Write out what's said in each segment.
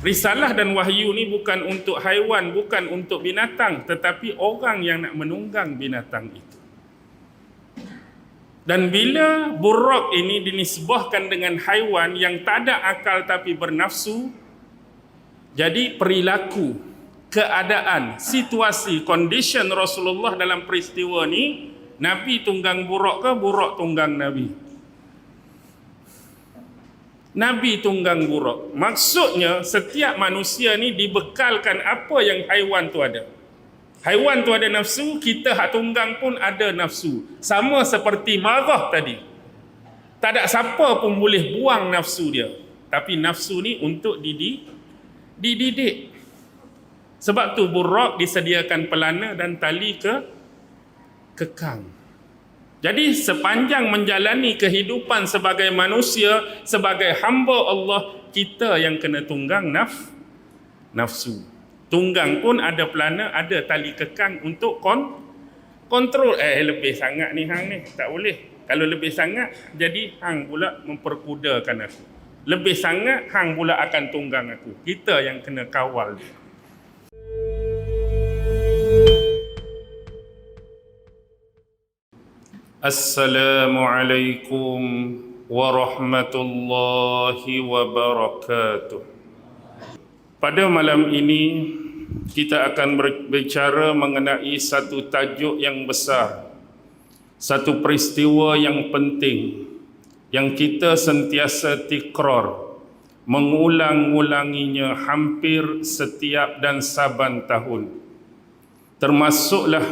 Risalah dan wahyu ni bukan untuk haiwan, bukan untuk binatang, tetapi orang yang nak menunggang binatang itu. Dan bila buraq ini dinisbahkan dengan haiwan yang tak ada akal tapi bernafsu, jadi perilaku, keadaan, situasi, condition Rasulullah dalam peristiwa ni, Nabi tunggang buraq ke buraq tunggang Nabi? Nabi tunggang buraq. Maksudnya setiap manusia ni dibekalkan apa yang haiwan tu ada. Haiwan tu ada nafsu, kita hak tunggang pun ada nafsu. Sama seperti marah tadi. Tak ada siapa pun boleh buang nafsu dia. Tapi nafsu ni untuk dididik. Sebab tu buraq disediakan pelana dan tali kekang. Jadi sepanjang menjalani kehidupan sebagai manusia, sebagai hamba Allah, kita yang kena tunggang nafsu. Tunggang pun ada pelana, ada tali kekang untuk kontrol. Lebih sangat ni hang ni, tak boleh. Kalau lebih sangat, jadi hang pula memperkudakan aku. Lebih sangat, hang pula akan tunggang aku. Kita yang kena kawal dia. Assalamualaikum warahmatullahi wabarakatuh. Pada malam ini kita akan berbicara mengenai satu tajuk yang besar, satu peristiwa yang penting yang kita sentiasa tikrar, mengulang-ulanginya hampir setiap dan saban tahun. Termasuklah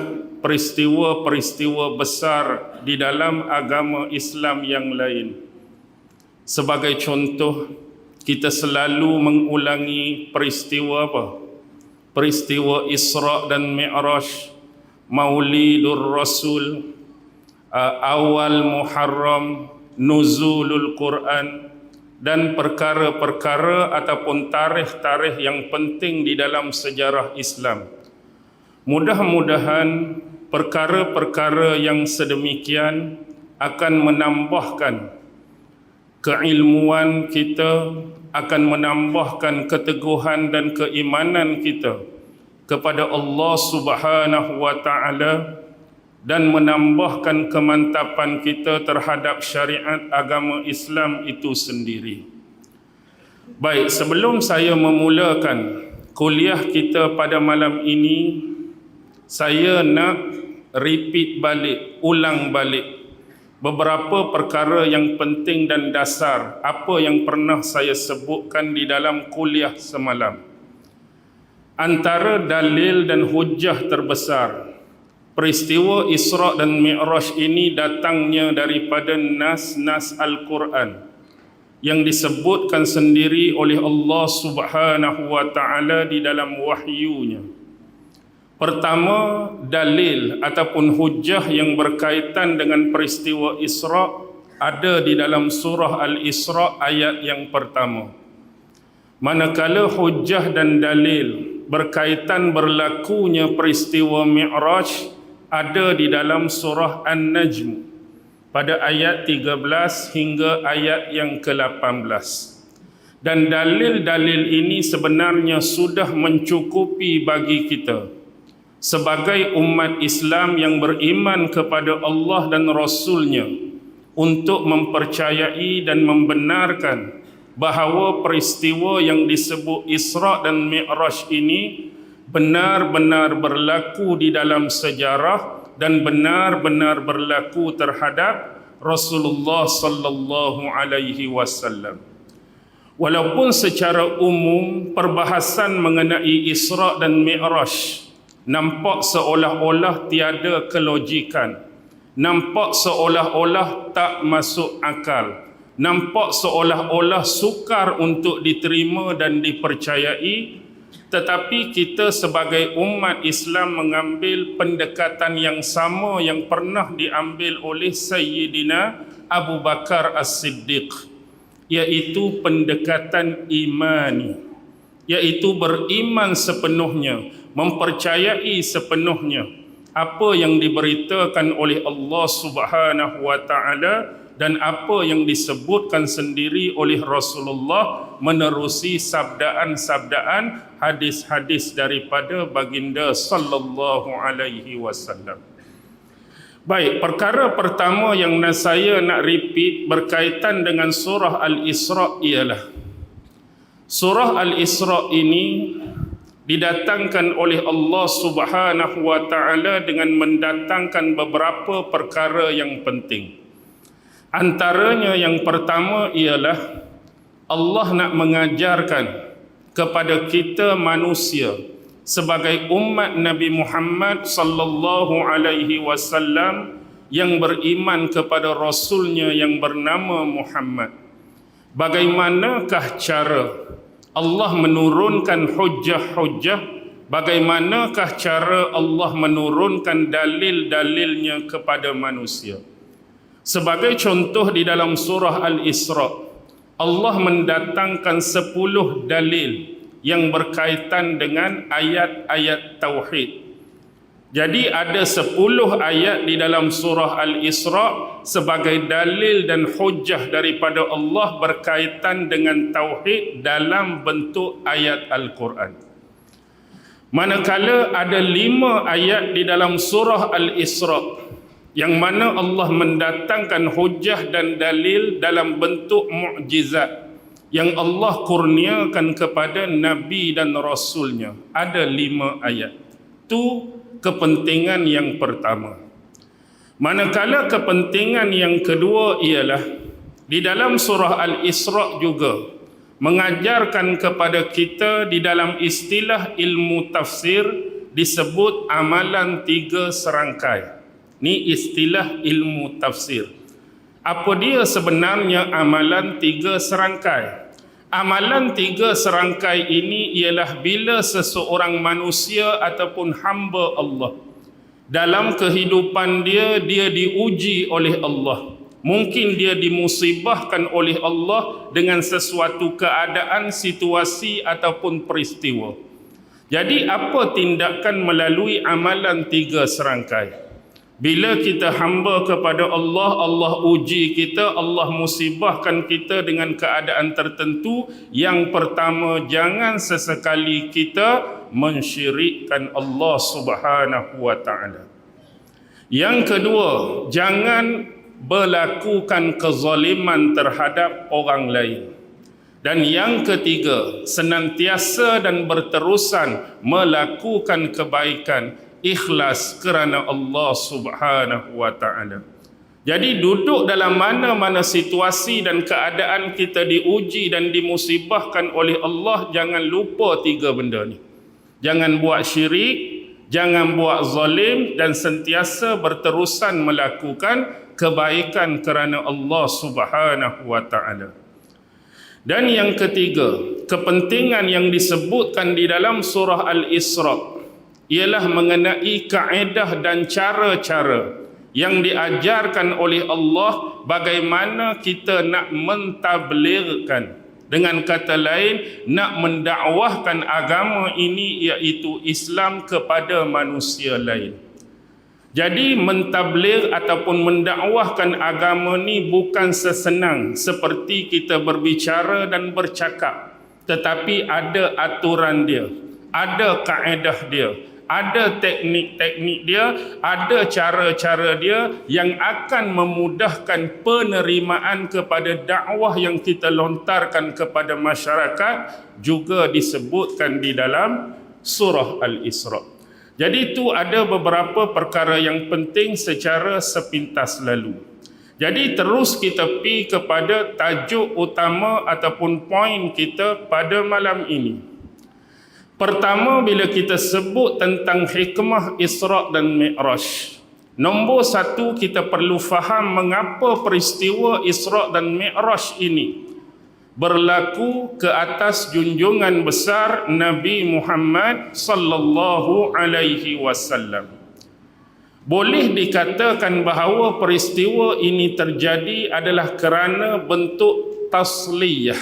peristiwa-peristiwa besar di dalam agama Islam yang lain. Sebagai contoh, kita selalu mengulangi peristiwa apa? Peristiwa Isra' dan Mi'raj, Maulidur Rasul, awal Muharram, Nuzulul Quran, dan perkara-perkara ataupun tarikh-tarikh yang penting di dalam sejarah Islam. Mudah-mudahan perkara-perkara yang sedemikian akan menambahkan keilmuan kita, akan menambahkan keteguhan dan keimanan kita kepada Allah Subhanahu wa taala dan menambahkan kemantapan kita terhadap syariat agama Islam itu sendiri. Baik, sebelum saya memulakan kuliah kita pada malam ini, saya nak repeat balik, ulang balik beberapa perkara yang penting dan dasar apa yang pernah saya sebutkan di dalam kuliah semalam. Antara dalil dan hujah terbesar peristiwa Isra' dan Mi'raj ini datangnya daripada nas-nas Al-Quran yang disebutkan sendiri oleh Allah Subhanahu wa taala di dalam wahyunya. Pertama, dalil ataupun hujah yang berkaitan dengan peristiwa Isra' ada di dalam surah Al-Isra' ayat yang pertama. Manakala hujah dan dalil berkaitan berlakunya peristiwa Mi'raj ada di dalam surah An-Najm pada ayat 13 hingga ayat yang ke-18. Dan dalil-dalil ini sebenarnya sudah mencukupi bagi kita sebagai umat Islam yang beriman kepada Allah dan Rasul-Nya untuk mempercayai dan membenarkan bahawa peristiwa yang disebut Isra' dan Mi'raj ini benar-benar berlaku di dalam sejarah dan benar-benar berlaku terhadap Rasulullah sallallahu alaihi wasallam. Walaupun secara umum perbahasan mengenai Isra' dan Mi'raj nampak seolah-olah tiada kelojikan, nampak seolah-olah tak masuk akal, nampak seolah-olah sukar untuk diterima dan dipercayai, tetapi kita sebagai umat Islam mengambil pendekatan yang sama yang pernah diambil oleh Sayyidina Abu Bakar As-Siddiq, iaitu pendekatan imani, iaitu beriman sepenuhnya, mempercayai sepenuhnya apa yang diberitakan oleh Allah Subhanahu wa taala dan apa yang disebutkan sendiri oleh Rasulullah menerusi sabdaan-sabdaan hadis-hadis daripada baginda sallallahu alaihi wasallam. Baik, perkara pertama yang saya nak repeat berkaitan dengan surah Al-Isra ialah surah Al-Isra ini didatangkan oleh Allah Subhanahu wa taala dengan mendatangkan beberapa perkara yang penting. Antaranya yang pertama ialah Allah nak mengajarkan kepada kita manusia sebagai umat Nabi Muhammad sallallahu alaihi wasallam yang beriman kepada rasulnya yang bernama Muhammad. Bagaimanakah cara Allah menurunkan hujjah-hujjah, bagaimanakah cara Allah menurunkan dalil-dalilnya kepada manusia. Sebagai contoh di dalam surah Al-Isra, Allah mendatangkan 10 dalil yang berkaitan dengan ayat-ayat tauhid. Jadi ada 10 ayat di dalam surah Al-Isra sebagai dalil dan hujjah daripada Allah berkaitan dengan tauhid dalam bentuk ayat Al-Quran. Manakala ada 5 ayat di dalam surah Al-Isra yang mana Allah mendatangkan hujjah dan dalil dalam bentuk mukjizat yang Allah kurniakan kepada Nabi dan Rasulnya. Ada 5 ayat. Itu kepentingan yang pertama. Manakala kepentingan yang kedua ialah di dalam surah Al-Isra juga mengajarkan kepada kita di dalam istilah ilmu tafsir disebut amalan 3 serangkai. Ini istilah ilmu tafsir. Apa dia sebenarnya amalan 3 serangkai? Amalan 3 serangkai ini ialah bila seseorang manusia ataupun hamba Allah dalam kehidupan dia diuji oleh Allah. Mungkin dia dimusibahkan oleh Allah dengan sesuatu keadaan, situasi ataupun peristiwa. Jadi apa tindakan melalui amalan 3 serangkai? Bila kita hamba kepada Allah, Allah uji kita, Allah musibahkan kita dengan keadaan tertentu. Yang pertama, jangan sesekali kita mensyirikkan Allah Subhanahu wa taala. Yang kedua, jangan berlakukan kezaliman terhadap orang lain. Dan yang ketiga, senantiasa dan berterusan melakukan kebaikan, ikhlas kerana Allah Subhanahu wa taala. Jadi duduk dalam mana-mana situasi dan keadaan kita diuji dan dimusibahkan oleh Allah, jangan lupa 3 benda ni. Jangan buat syirik, jangan buat zalim, dan sentiasa berterusan melakukan kebaikan kerana Allah Subhanahu wa taala. Dan yang ketiga, kepentingan yang disebutkan di dalam surah Al-Isra ialah mengenai kaedah dan cara-cara yang diajarkan oleh Allah bagaimana kita nak mentadbirkan, dengan kata lain nak mendakwahkan agama ini iaitu Islam kepada manusia lain. Jadi mentadbir ataupun mendakwahkan agama ni bukan sesenang seperti kita berbicara dan bercakap, tetapi ada aturan dia, ada kaedah dia, ada teknik-teknik dia, ada cara-cara dia yang akan memudahkan penerimaan kepada dakwah yang kita lontarkan kepada masyarakat, juga disebutkan di dalam surah Al-Isra. Jadi itu ada beberapa perkara yang penting secara sepintas lalu. Jadi terus kita pergi kepada tajuk utama ataupun poin kita pada malam ini. Pertama, bila kita sebut tentang hikmah Isra dan Mi'raj, nombor 1 kita perlu faham mengapa peristiwa Isra dan Mi'raj ini berlaku ke atas junjungan besar Nabi Muhammad sallallahu alaihi wasallam. Boleh dikatakan bahawa peristiwa ini terjadi adalah kerana bentuk tasliyah.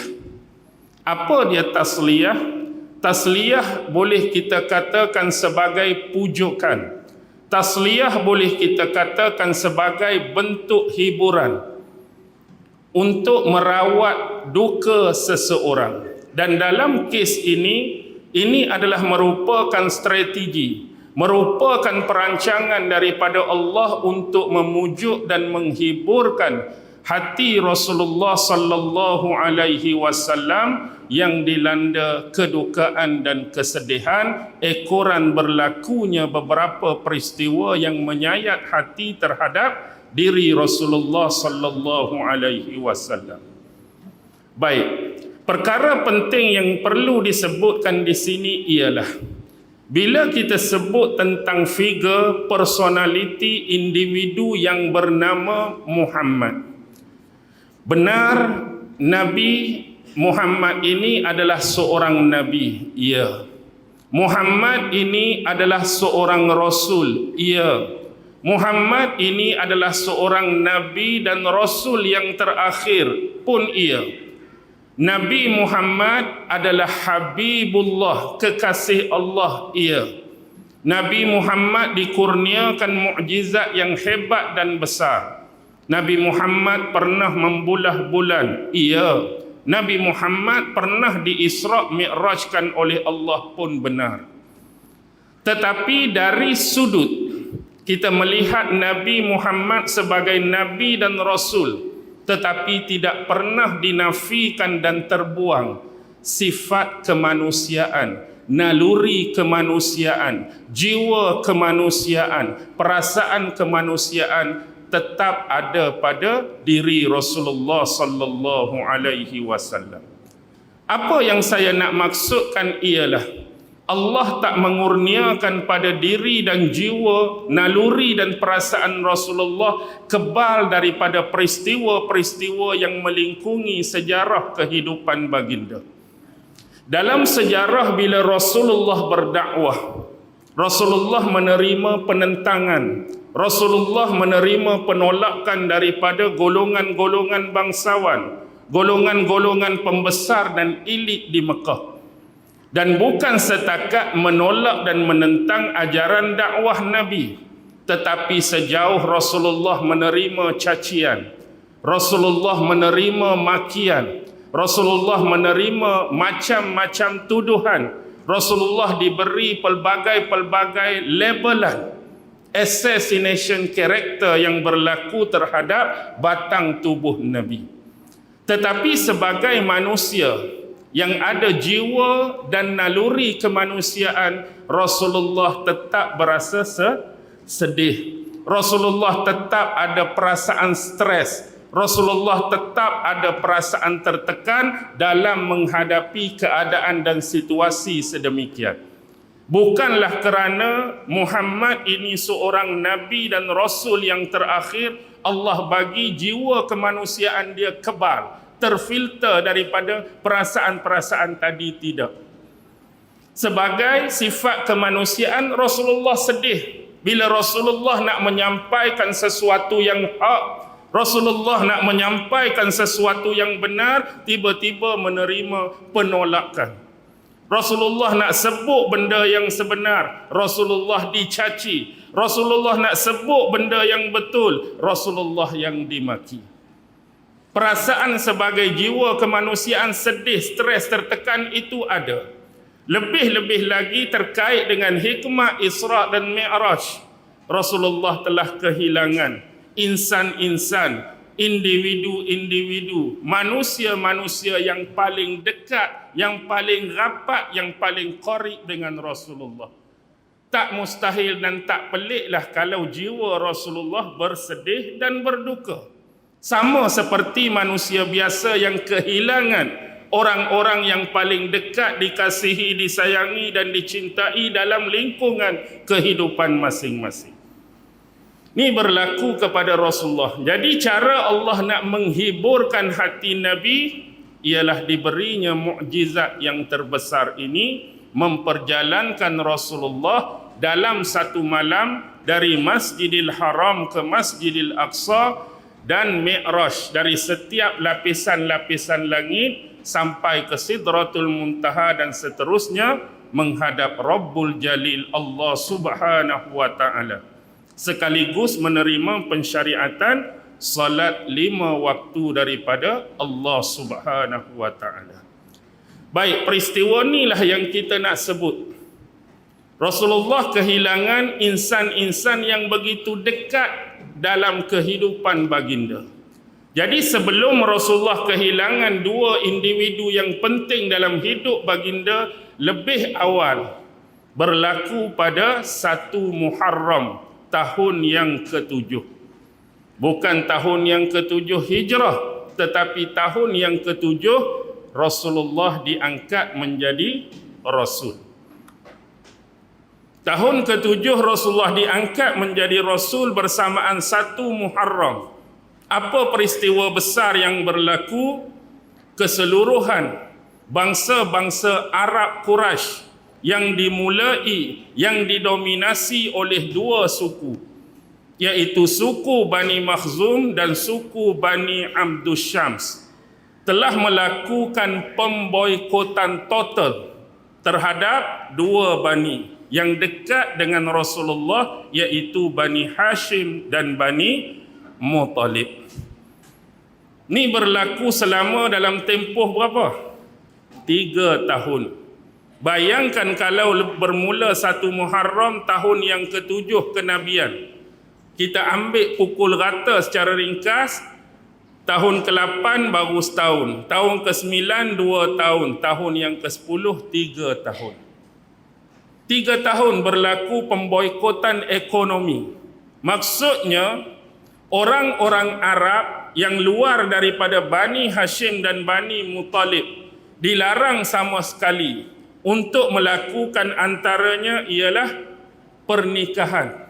Apa dia tasliyah? Tasliyah boleh kita katakan sebagai pujukan. Tasliyah boleh kita katakan sebagai bentuk hiburan. untuk merawat duka seseorang. Dan dalam kes ini adalah merupakan strategi, merupakan perancangan daripada Allah untuk memujuk dan menghiburkan hati Rasulullah sallallahu alaihi wasallam yang dilanda kedukaan dan kesedihan ekoran berlakunya beberapa peristiwa yang menyayat hati terhadap diri Rasulullah sallallahu alaihi wasallam. Baik, perkara penting yang perlu disebutkan di sini ialah bila kita sebut tentang figure, personality, individu yang bernama Muhammad. Benar, Nabi Muhammad ini adalah seorang Nabi. Ya. Muhammad ini adalah seorang Rasul. Ya. Muhammad ini adalah seorang Nabi dan Rasul yang terakhir pun ia. Nabi Muhammad adalah Habibullah, kekasih Allah ia. Nabi Muhammad dikurniakan mukjizat yang hebat dan besar. Nabi Muhammad pernah membulah bulan, ia. Nabi Muhammad pernah di-Isra' Mi'rajkan oleh Allah pun benar. Tetapi dari sudut kita melihat Nabi Muhammad sebagai Nabi dan Rasul, tetapi tidak pernah dinafikan dan terbuang sifat kemanusiaan, naluri kemanusiaan, jiwa kemanusiaan, perasaan kemanusiaan tetap ada pada diri Rasulullah sallallahu alaihi wasallam. Apa yang saya nak maksudkan ialah Allah tak mengurniakan pada diri dan jiwa, naluri dan perasaan Rasulullah kebal daripada peristiwa-peristiwa yang melingkungi sejarah kehidupan baginda. Dalam sejarah bila Rasulullah berdakwah, Rasulullah menerima penentangan, Rasulullah menerima penolakan daripada golongan-golongan bangsawan, golongan-golongan pembesar dan elit di Mekah. Dan bukan setakat menolak dan menentang ajaran dakwah Nabi, tetapi sejauh Rasulullah menerima cacian, Rasulullah menerima makian, Rasulullah menerima macam-macam tuduhan, Rasulullah diberi pelbagai-pelbagai labelan assassination karakter yang berlaku terhadap batang tubuh Nabi. Tetapi sebagai manusia yang ada jiwa dan naluri kemanusiaan, Rasulullah tetap berasa sedih. Rasulullah tetap ada perasaan stres. Rasulullah tetap ada perasaan tertekan dalam menghadapi keadaan dan situasi sedemikian. Bukanlah kerana Muhammad ini seorang Nabi dan Rasul yang terakhir, Allah bagi jiwa kemanusiaan dia kebal, terfilter daripada perasaan-perasaan tadi, tidak. Sebagai sifat kemanusiaan, Rasulullah sedih bila Rasulullah nak menyampaikan sesuatu yang hak, Rasulullah nak menyampaikan sesuatu yang benar, tiba-tiba menerima penolakan. Rasulullah nak sebut benda yang sebenar, Rasulullah dicaci. Rasulullah nak sebut benda yang betul, Rasulullah yang dimaki. Perasaan sebagai jiwa kemanusiaan sedih, stres, tertekan itu ada. Lebih-lebih lagi terkait dengan hikmah Isra' dan Mi'raj. Rasulullah telah kehilangan insan-insan, individu-individu, manusia-manusia yang paling dekat, yang paling rapat, yang paling qarib dengan Rasulullah. Tak mustahil dan tak peliklah kalau jiwa Rasulullah bersedih dan berduka. Sama seperti manusia biasa yang kehilangan orang-orang yang paling dekat, dikasihi, disayangi dan dicintai dalam lingkungan kehidupan masing-masing. Ini berlaku kepada Rasulullah. Jadi cara Allah nak menghiburkan hati Nabi ialah diberinya mukjizat yang terbesar ini, memperjalankan Rasulullah dalam satu malam dari Masjidil Haram ke Masjidil Aqsa dan Mi'raj, dari setiap lapisan-lapisan langit sampai ke Sidratul Muntaha dan seterusnya menghadap Rabbul Jalil Allah Subhanahu wa taala, sekaligus menerima pensyariatan salat 5 waktu daripada Allah Subhanahu wa taala. Baik, peristiwa inilah yang kita nak sebut. Rasulullah kehilangan insan-insan yang begitu dekat dalam kehidupan baginda. Jadi sebelum Rasulullah kehilangan 2 individu yang penting dalam hidup baginda lebih awal, berlaku pada 1 Muharram tahun yang ke-7. Bukan tahun yang ke-7 Hijrah, tetapi tahun yang ke-7 Rasulullah diangkat menjadi Rasul. Tahun ke-7 Rasulullah diangkat menjadi Rasul bersamaan 1 Muharram. Apa peristiwa besar yang berlaku? Keseluruhan bangsa-bangsa Arab Quraisy yang dimulai, yang didominasi oleh 2 suku, iaitu suku Bani Makhzum dan suku Bani Abdus Syams, telah melakukan pemboikotan total terhadap 2 Bani yang dekat dengan Rasulullah, iaitu Bani Hashim dan Bani Muttalib. Ini berlaku selama dalam tempoh berapa? 3 tahun. Bayangkan kalau bermula 1 Muharram tahun yang ke-7 kenabian. Kita ambil pukul rata secara ringkas, tahun ke-8 baru setahun, tahun ke-9 2 tahun, tahun yang ke-10 3 tahun. 3 tahun berlaku pemboikotan ekonomi. Maksudnya orang-orang Arab yang luar daripada Bani Hashim dan Bani Muttalib dilarang sama sekali untuk melakukan antaranya ialah pernikahan,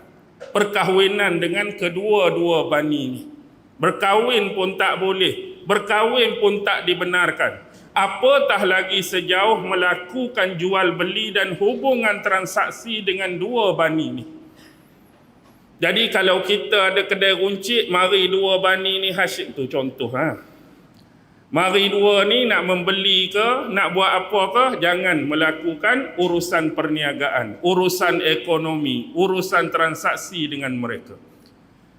perkahwinan dengan kedua-dua bani ini. Berkahwin pun tak boleh, berkahwin pun tak dibenarkan. Apatah lagi sejauh melakukan jual beli dan hubungan transaksi dengan 2 bani ini. Jadi kalau kita ada kedai runcit, mari 2 bani ni Hashim tu contoh. Mari 2 ni nak membeli ke, nak buat apa ke, jangan melakukan urusan perniagaan, urusan ekonomi, urusan transaksi dengan mereka.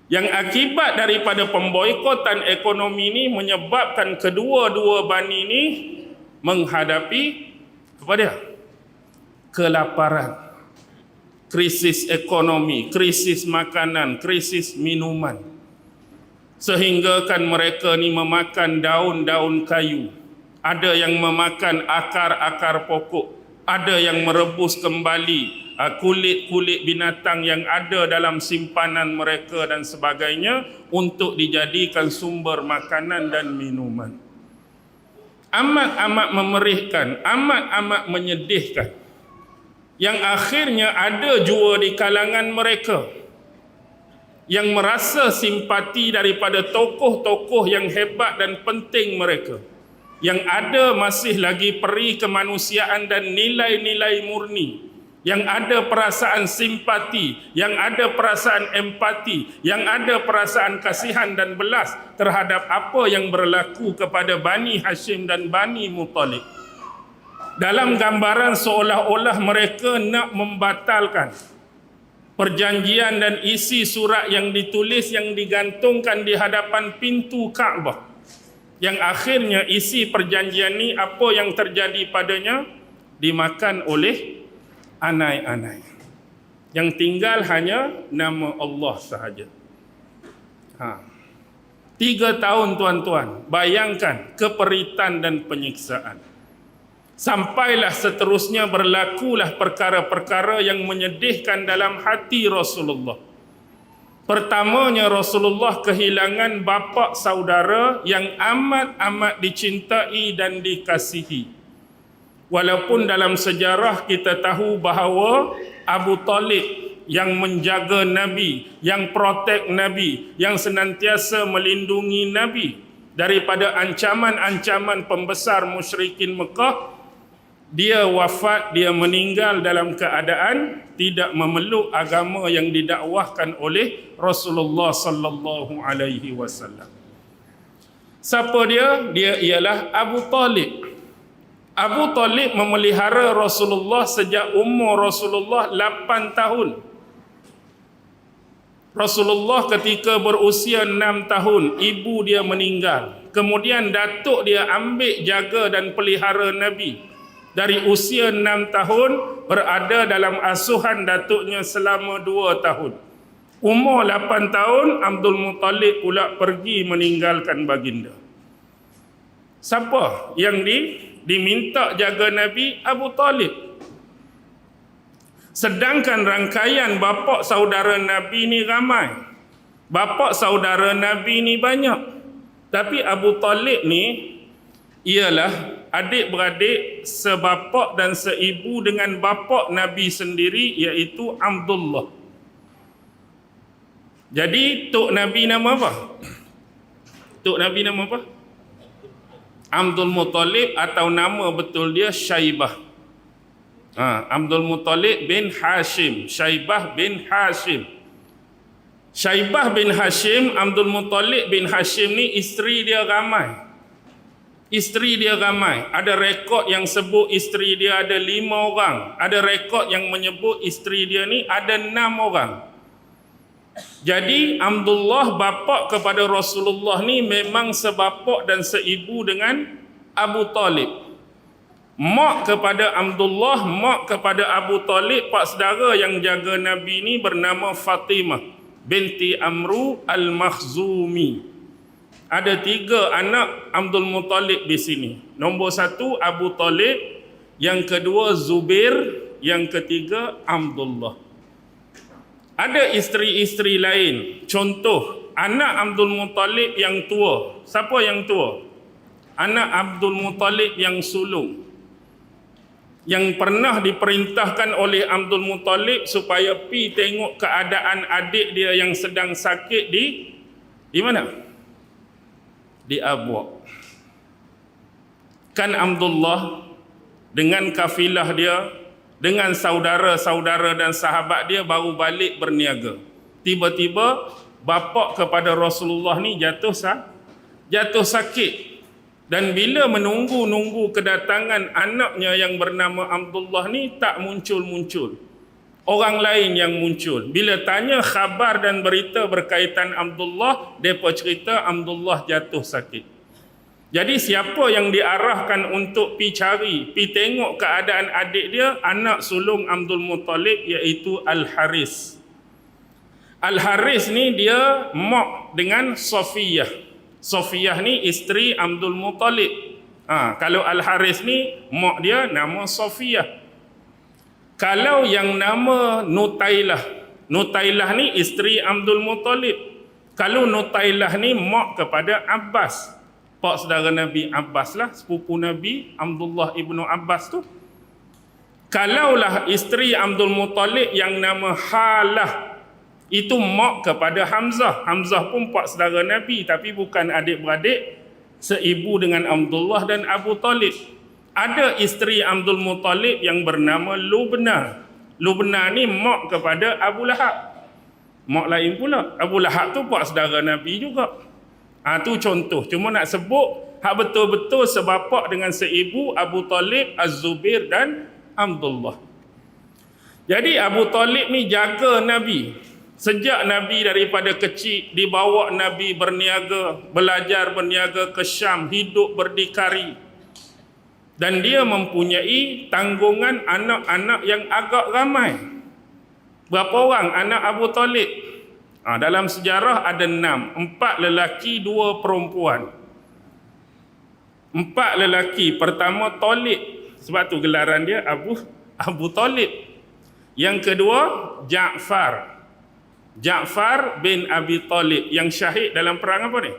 Yang akibat daripada pemboikotan ekonomi ini menyebabkan kedua-dua bani ini menghadapi apa dia? Kelaparan, krisis ekonomi, krisis makanan, krisis minuman. Sehingga kan mereka ni memakan daun-daun kayu. Ada yang memakan akar-akar pokok. Ada yang merebus kembali kulit-kulit binatang yang ada dalam simpanan mereka dan sebagainya untuk dijadikan sumber makanan dan minuman. Amat-amat memerihkan, amat-amat menyedihkan. Yang akhirnya ada jua di kalangan mereka yang merasa simpati daripada tokoh-tokoh yang hebat dan penting mereka, yang ada masih lagi peri kemanusiaan dan nilai-nilai murni, yang ada perasaan simpati, yang ada perasaan empati, yang ada perasaan kasihan dan belas terhadap apa yang berlaku kepada Bani Hashim dan Bani Muttalib. Dalam gambaran seolah-olah mereka nak membatalkan perjanjian dan isi surat yang ditulis yang digantungkan di hadapan pintu Kaabah. Yang akhirnya isi perjanjian ni apa yang terjadi padanya? Dimakan oleh anai-anai. Yang tinggal hanya nama Allah sahaja. 3 tahun tuan-tuan, bayangkan keperitan dan penyiksaan. Sampailah seterusnya berlakulah perkara-perkara yang menyedihkan dalam hati Rasulullah. Pertamanya, Rasulullah kehilangan bapa saudara yang amat-amat dicintai dan dikasihi. Walaupun dalam sejarah kita tahu bahawa Abu Talib yang menjaga Nabi, yang protek Nabi, yang senantiasa melindungi Nabi daripada ancaman-ancaman pembesar musyrikin Mekah, dia wafat, dia meninggal dalam keadaan tidak memeluk agama yang didakwahkan oleh Rasulullah sallallahu alaihi wasallam. Siapa dia? Dia ialah Abu Talib. Abu Talib memelihara Rasulullah sejak umur Rasulullah 8 tahun. Rasulullah ketika berusia 6 tahun, ibu dia meninggal. Kemudian datuk dia ambil jaga dan pelihara Nabi. Dari usia 6 tahun, berada dalam asuhan datuknya selama 2 tahun. Umur 8 tahun, Abdul Muttalib pula pergi meninggalkan baginda. Siapa yang diminta jaga Nabi? Abu Talib. Sedangkan rangkaian bapa saudara Nabi ni ramai. Bapa saudara Nabi ni banyak. Tapi Abu Talib ni ialah adik-beradik sebapa dan seibu dengan bapa Nabi sendiri, iaitu Abdullah. Jadi tok Nabi nama apa? Tok Nabi nama apa? Abdul Muttalib, atau nama betul dia Syaibah. Abdul Muttalib bin Hashim, Syaibah bin Hashim. Syaibah bin Hashim, Abdul Muttalib bin Hashim ni isteri dia ramai. Isteri dia ramai. Ada rekod yang sebut isteri dia ada 5 orang. Ada rekod yang menyebut isteri dia ni ada 6 orang. Jadi Abdullah bapa kepada Rasulullah ni memang sebapa dan seibu dengan Abu Talib. Mak kepada Abdullah, mak kepada Abu Talib, pak saudara yang jaga Nabi ni bernama Fatimah binti Amru Al-Makhzumi. Ada 3 anak Abdul Muttalib di sini. Nombor 1 Abu Talib, yang kedua Zubair, yang ketiga Abdullah. Ada isteri-isteri lain. Contoh, anak Abdul Muttalib yang tua. Siapa yang tua? Anak Abdul Muttalib yang sulung, yang pernah diperintahkan oleh Abdul Muttalib supaya pi tengok keadaan adik dia yang sedang sakit di mana? Di Abwa. Kan Abdullah dengan kafilah dia, dengan saudara-saudara dan sahabat dia baru balik berniaga. Tiba-tiba bapa kepada Rasulullah ni jatuh sakit. Dan bila menunggu kedatangan anaknya yang bernama Abdullah ni tak muncul-muncul. Orang lain yang muncul. Bila tanya khabar dan berita berkaitan Abdullah, mereka cerita Abdullah jatuh sakit. Jadi siapa yang diarahkan untuk pi cari, pi tengok keadaan adik dia? Anak sulung Abdul Muttalib, iaitu Al-Haris. Al-Haris ni dia mak dengan Safiyah. Safiyah ni isteri Abdul Muttalib. Kalau Al-Haris ni mak dia nama Safiyah. Kalau yang nama Nutailah, Nutailah ni isteri Abdul Muttalib. Kalau Nutailah ni mak kepada Abbas, pak saudara Nabi Abbas lah, sepupu Nabi Abdullah ibnu Abbas tu. Kalaulah isteri Abdul Muttalib yang nama Halah, itu mak kepada Hamzah. Hamzah pun pak saudara Nabi, tapi bukan adik-beradik seibu dengan Abdullah dan Abu Talib. Ada isteri Abdul Muttalib yang bernama Lubna. Lubna ni mak kepada Abu Lahab. Mak lain pula. Abu Lahab tu pak saudara Nabi juga. Tu contoh. Cuma nak sebut hak betul-betul sebapa dengan seibu Abu Talib, Az-Zubair dan Abdullah. Jadi Abu Talib ni jaga Nabi. Sejak Nabi daripada kecil dibawa Nabi berniaga, belajar berniaga ke Syam, hidup berdikari. Dan dia mempunyai tanggungan anak-anak yang agak ramai. Berapa orang anak Abu Talib? Dalam sejarah ada 6. 4 lelaki, 2 perempuan. 4 lelaki. Pertama Talib. Sebab tu gelaran dia Abu Talib. Yang kedua Ja'far. Ja'far bin Abi Talib yang syahid dalam perang apa ni?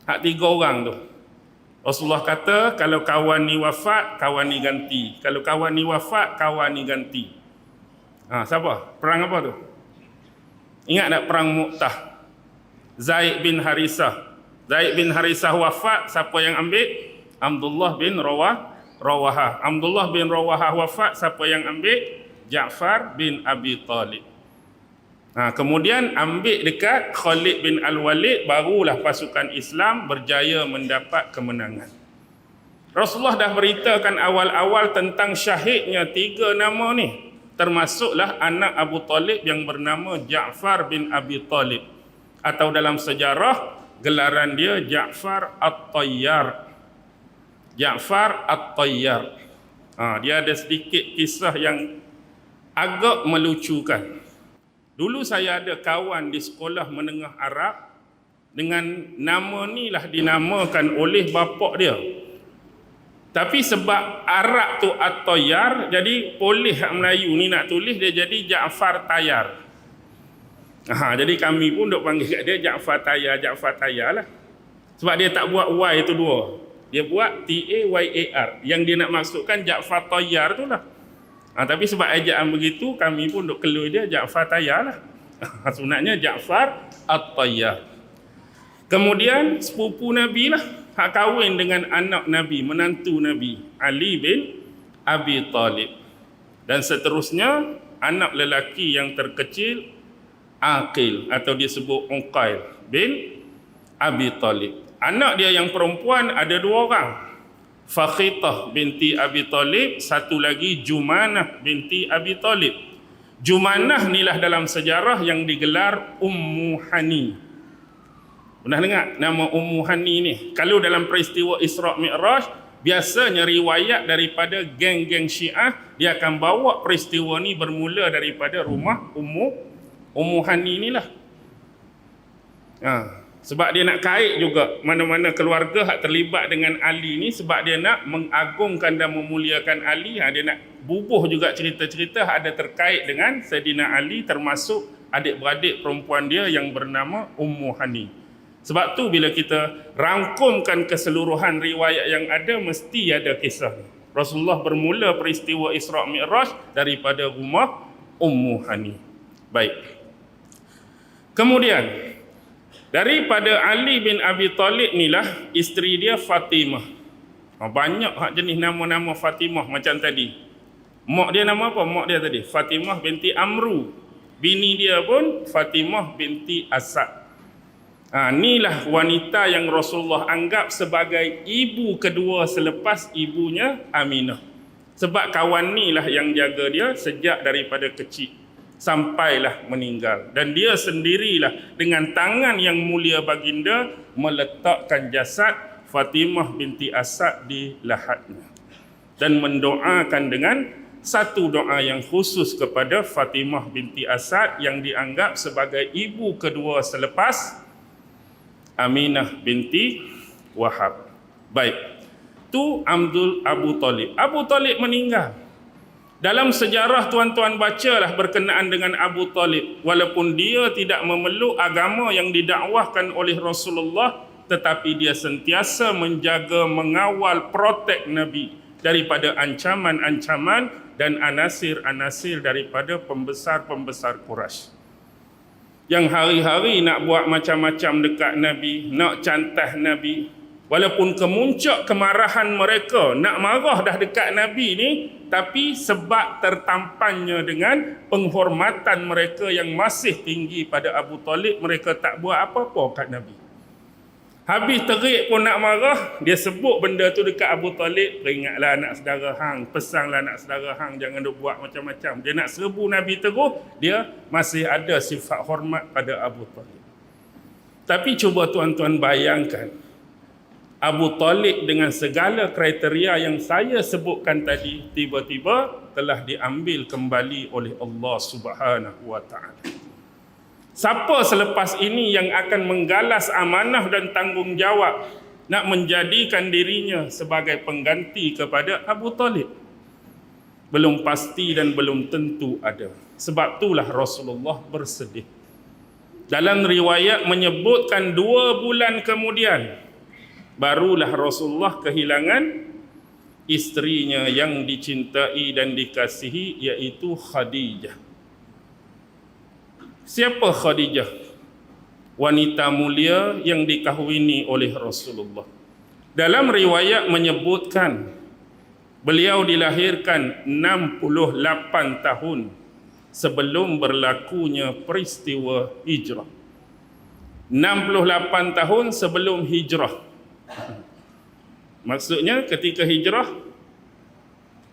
Hak 3 orang tu. Rasulullah kata kalau kawan ni wafat, kawan ni ganti. Kalau kawan ni wafat, kawan ni ganti. Siapa? Perang apa tu? Ingat tak perang Mu'tah? Zaid bin Harisah. Zaid bin Harisah wafat, siapa yang ambil? Abdullah bin Rawahah. Abdullah bin Rawahah wafat, siapa yang ambil? Ja'far bin Abi Talib. Kemudian ambil dekat Khalid bin Al-Walid, barulah pasukan Islam berjaya mendapat kemenangan. Rasulullah dah beritakan awal-awal tentang syahidnya 3 nama ni. termasuklah anak Abu Talib yang bernama Ja'far bin Abi Talib, atau dalam sejarah gelaran dia Ja'far At-Tayyar. Ja'far At-Tayyar. Dia ada sedikit kisah yang agak melucukan. Dulu saya ada kawan di sekolah menengah Arab, dengan nama ni lah dinamakan oleh bapak dia. Tapi sebab Arab tu At-Tayyar, jadi polis hak Melayu ni nak tulis dia jadi Ja'far Tayyar. Jadi kami pun duk panggil kat dia Ja'far Tayyar lah. Sebab dia tak buat Y tu dua. Dia buat T-A-Y-A-R. Yang dia nak maksudkan Ja'far Tayyar tu lah. Tapi sebab ejaan begitu, kami pun duk kelui dia Ja'far Tayyar lah. Sebenarnya Ja'far At-Tayyar. Kemudian sepupu Nabi lah, hak kahwin dengan anak Nabi, menantu Nabi, Ali bin Abi Talib. Dan seterusnya, anak lelaki yang terkecil, Aqil, atau disebut Uqail bin Abi Talib. Anak dia yang perempuan ada dua orang, Fakhitah binti Abi Talib, satu lagi Jumanah binti Abi Talib. Jumanah inilah dalam sejarah yang digelar Ummu Hani. Pernah dengar nama Ummu Hani ni? Kalau dalam peristiwa Isra' Mi'raj, biasanya riwayat daripada geng-geng Syiah, dia akan bawa peristiwa ni bermula daripada rumah Ummu Hani ni lah. Sebab dia nak kait juga mana-mana keluarga yang terlibat dengan Ali ni, sebab dia nak mengagungkan dan memuliakan Ali. Dia nak bubuh juga cerita-cerita ada terkait dengan Sayyidina Ali, termasuk adik-beradik perempuan dia yang bernama Ummu Hani. Sebab tu bila kita rangkumkan keseluruhan riwayat yang ada, mesti ada kisah ni. Rasulullah bermula peristiwa Isra' Mi'raj daripada rumah Ummu Hani. Baik. Kemudian daripada Ali bin Abi Talib ni lah isteri dia Fatimah. Banyak hak jenis nama-nama Fatimah macam tadi. Mak dia nama apa? Mak dia tadi Fatimah binti Amru. Bini dia pun Fatimah binti Asad. Inilah wanita yang Rasulullah anggap sebagai ibu kedua selepas ibunya Aminah. Sebab kawan ni lah yang jaga dia sejak daripada kecil sampailah meninggal. Dan dia sendirilah dengan tangan yang mulia baginda meletakkan jasad Fatimah binti Asad di lahatnya. Dan mendoakan dengan satu doa yang khusus kepada Fatimah binti Asad yang dianggap sebagai ibu kedua selepas Aminah binti Wahab. Baik. Tu Abu Talib. Abu Talib meninggal. Dalam sejarah tuan-tuan bacalah berkenaan dengan Abu Talib. Walaupun dia tidak memeluk agama yang didakwahkan oleh Rasulullah, tetapi dia sentiasa menjaga, mengawal, protek Nabi daripada ancaman-ancaman dan anasir-anasir daripada pembesar-pembesar Quraisy. Yang hari-hari nak buat macam-macam dekat Nabi, nak cantah Nabi. Walaupun kemuncak kemarahan mereka, nak marah dah dekat Nabi ni, tapi sebab tertampannya dengan penghormatan mereka yang masih tinggi pada Abu Talib, mereka tak buat apa-apa kat Nabi. Habis terik pun nak marah, dia sebut benda tu dekat Abu Talib, peringatlah anak saudara hang, pesanlah anak saudara hang jangan duk buat macam-macam. Dia nak serbu Nabi terus, dia masih ada sifat hormat pada Abu Talib. Tapi cuba tuan-tuan bayangkan, Abu Talib dengan segala kriteria yang saya sebutkan tadi, tiba-tiba telah diambil kembali oleh Allah Subhanahu wa ta'ala. Siapa selepas ini yang akan menggalas amanah dan tanggungjawab nak menjadikan dirinya sebagai pengganti kepada Abu Talib? Belum pasti dan belum tentu ada. Sebab itulah Rasulullah bersedih. Dalam riwayat menyebutkan 2 bulan kemudian, barulah Rasulullah kehilangan isterinya yang dicintai dan dikasihi, iaitu Khadijah. Siapa Khadijah? Wanita mulia yang dikahwini oleh Rasulullah. Dalam riwayat menyebutkan beliau dilahirkan 68 tahun sebelum berlakunya peristiwa hijrah. 68 tahun sebelum hijrah. Maksudnya ketika hijrah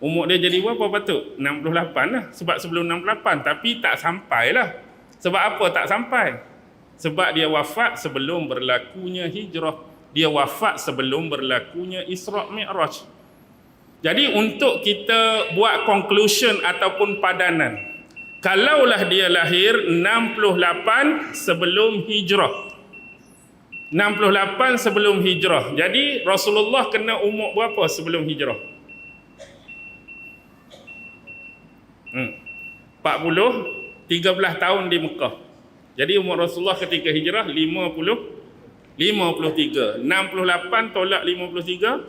Umur dia jadi berapa patut? 68 lah. Sebab sebelum 68. Tapi tak sampai lah. Sebab apa tak sampai? Sebab dia wafat sebelum berlakunya hijrah. Dia wafat sebelum berlakunya Isra' Mi'raj. Jadi untuk kita buat conclusion ataupun padanan, kalaulah dia lahir 68 sebelum hijrah. 68 sebelum hijrah. Jadi Rasulullah kena umur berapa sebelum hijrah? 40, 13 tahun di Mekah. Jadi umur Rasulullah ketika hijrah 53. 68 tolak 53,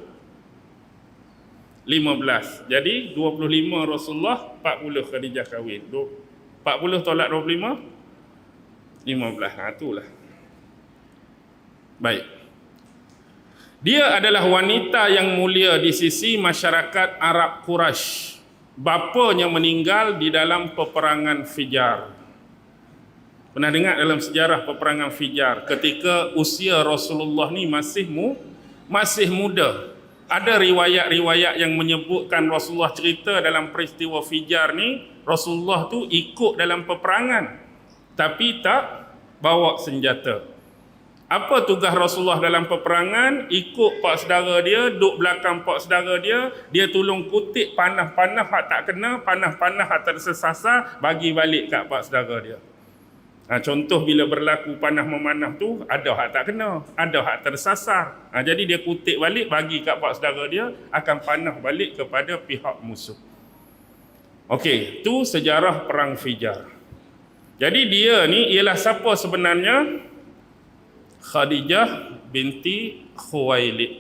15. Jadi 25 Rasulullah, 40 Khadijah kahwin. 40 tolak 25, 15. Itulah. Baik. Dia adalah wanita yang mulia di sisi masyarakat Arab Quraisy. Bapanya meninggal di dalam peperangan Fijar. Pernah dengar dalam sejarah peperangan Fijar ketika usia Rasulullah ni masih muda. Ada riwayat-riwayat yang menyebutkan Rasulullah cerita dalam peristiwa Fijar ni, Rasulullah tu ikut dalam peperangan tapi tak bawa senjata. Apa tugas Rasulullah dalam peperangan? Ikut pak saudara dia, duduk belakang pak saudara dia, dia tolong kutip panah-panah hak tak kena, panah-panah hak tersesasar, bagi balik kat pak saudara dia. Contoh bila berlaku panah memanah tu, ada hak tak kena, ada hak tersasar. Jadi dia kutip balik, bagi kat pak saudara dia, akan panah balik kepada pihak musuh. Okey, tu sejarah perang Fijar. Jadi dia ni ialah siapa sebenarnya? Khadijah binti Khuwailid.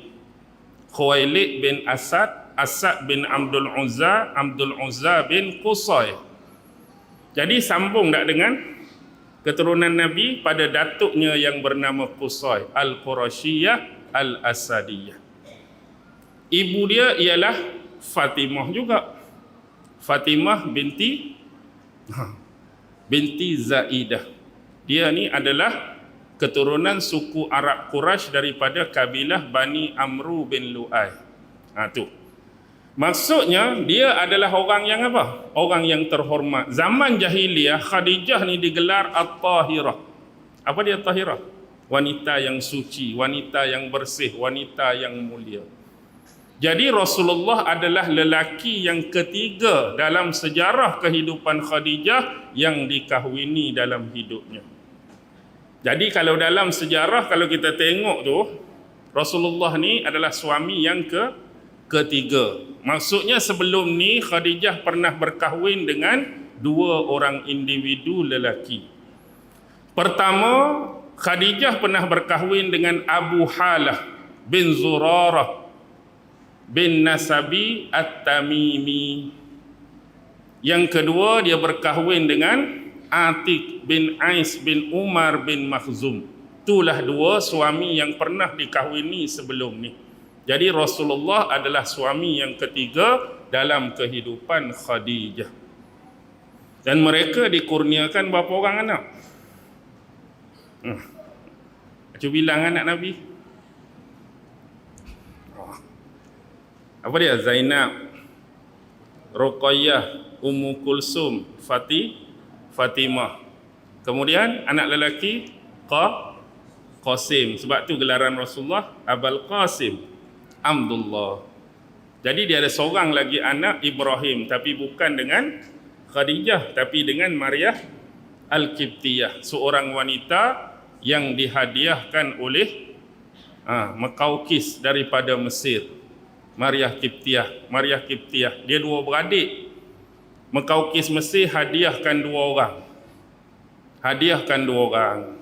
Khuwailid bin Asad, Asad bin Abdul Uzza, Abdul Uzza bin Qusay. Jadi sambung tak dengan keturunan Nabi pada datuknya yang bernama Qusay, Al-Qurashiyah Al-Asadiyah. Ibu dia ialah Fatimah juga. Fatimah binti Zaidah. Dia ni adalah keturunan suku Arab Quraisy daripada kabilah Bani Amru bin Lu'ay. Tu. Maksudnya dia adalah orang yang apa? Orang yang terhormat. Zaman jahiliyah Khadijah ni digelar At-Tahirah. Apa dia Tahirah? Wanita yang suci, wanita yang bersih, wanita yang mulia. Jadi Rasulullah adalah lelaki yang ketiga dalam sejarah kehidupan Khadijah yang dikahwini dalam hidupnya. Jadi kalau dalam sejarah, kalau kita tengok tu, Rasulullah ni adalah suami yang ketiga. Maksudnya sebelum ni Khadijah pernah berkahwin dengan dua orang individu lelaki. Pertama, Khadijah pernah berkahwin dengan Abu Halah bin Zurarah bin Nasabi At-Tamimi. Yang kedua, dia berkahwin dengan Atiq bin Ais bin Umar bin Makhzum. Itulah dua suami yang pernah dikahwini sebelum ni. Jadi Rasulullah adalah suami yang ketiga dalam kehidupan Khadijah. Dan mereka dikurniakan berapa orang anak? Cuba bilang anak Nabi. Apa dia? Zainab, Ruqayyah, Ummu Kulsum, Fatimah. Kemudian anak lelaki Qasim. Sebab tu gelaran Rasulullah Abul Qasim, Abdullah. Jadi dia ada seorang lagi anak Ibrahim, tapi bukan dengan Khadijah, tapi dengan Maryah Al-Qibtiyah, seorang wanita yang dihadiahkan oleh Mekaukis daripada Mesir. Maryah Qibtiyah. Dia dua beradik. Mekaukis Mesir hadiahkan dua orang.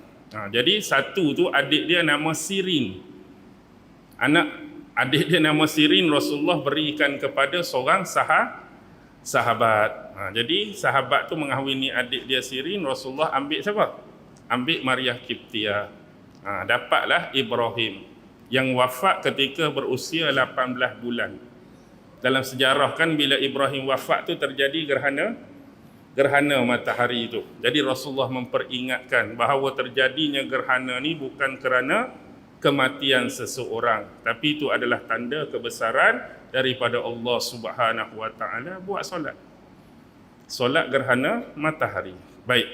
Jadi satu tu adik dia nama Sirin. Adik dia nama Sirin Rasulullah berikan kepada seorang sahabat. Jadi sahabat tu mengahwini adik dia Sirin, Rasulullah ambil siapa? Ambil Maryah Qibtiyah. Dapatlah Ibrahim yang wafat ketika berusia 18 bulan. Dalam sejarah kan bila Ibrahim wafat tu terjadi gerhana matahari itu. Jadi Rasulullah memperingatkan bahawa terjadinya gerhana ni bukan kerana kematian seseorang, tapi itu adalah tanda kebesaran daripada Allah Subhanahu wa taala buat solat. Solat gerhana matahari. Baik.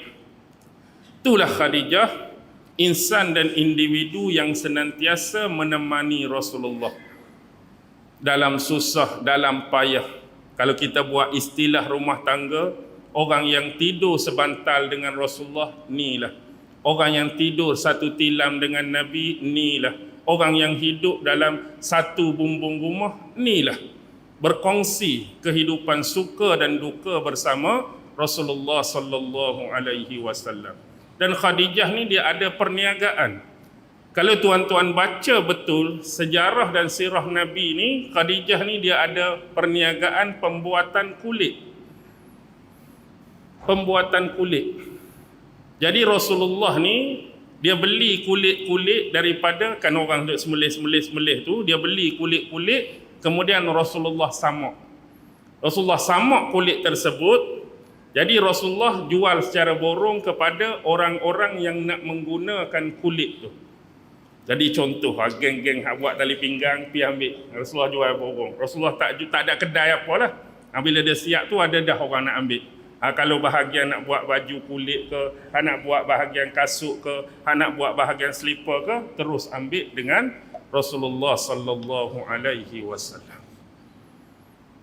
Itulah Khadijah, insan dan individu yang senantiasa menemani Rasulullah dalam susah, dalam payah. Kalau kita buat istilah rumah tangga, orang yang tidur sebantal dengan Rasulullah, inilah. Orang yang tidur satu tilam dengan Nabi, inilah. Orang yang hidup dalam satu bumbung rumah, inilah. Berkongsi kehidupan suka dan duka bersama Rasulullah sallallahu alaihi wasallam. Dan Khadijah ni dia ada perniagaan. Kalau tuan-tuan baca betul sejarah dan sirah Nabi ni, Khadijah ni dia ada perniagaan pembuatan kulit. Pembuatan kulit. Jadi Rasulullah ni dia beli kulit-kulit daripada, kan orang duk semelih tu, dia beli kulit-kulit, kemudian Rasulullah samak. Rasulullah samak kulit tersebut. Jadi Rasulullah jual secara borong kepada orang-orang yang nak menggunakan kulit tu. Jadi contoh, geng-geng buat tali pinggang, pergi ambil. Rasulullah jual borong. Rasulullah tak ada kedai apa lah. Bila dia siap tu ada dah orang nak ambil. Kalau bahagian nak buat baju kulit ke, nak buat bahagian kasut ke, nak buat bahagian slipper ke, terus ambil dengan Rasulullah sallallahu alaihi wasallam.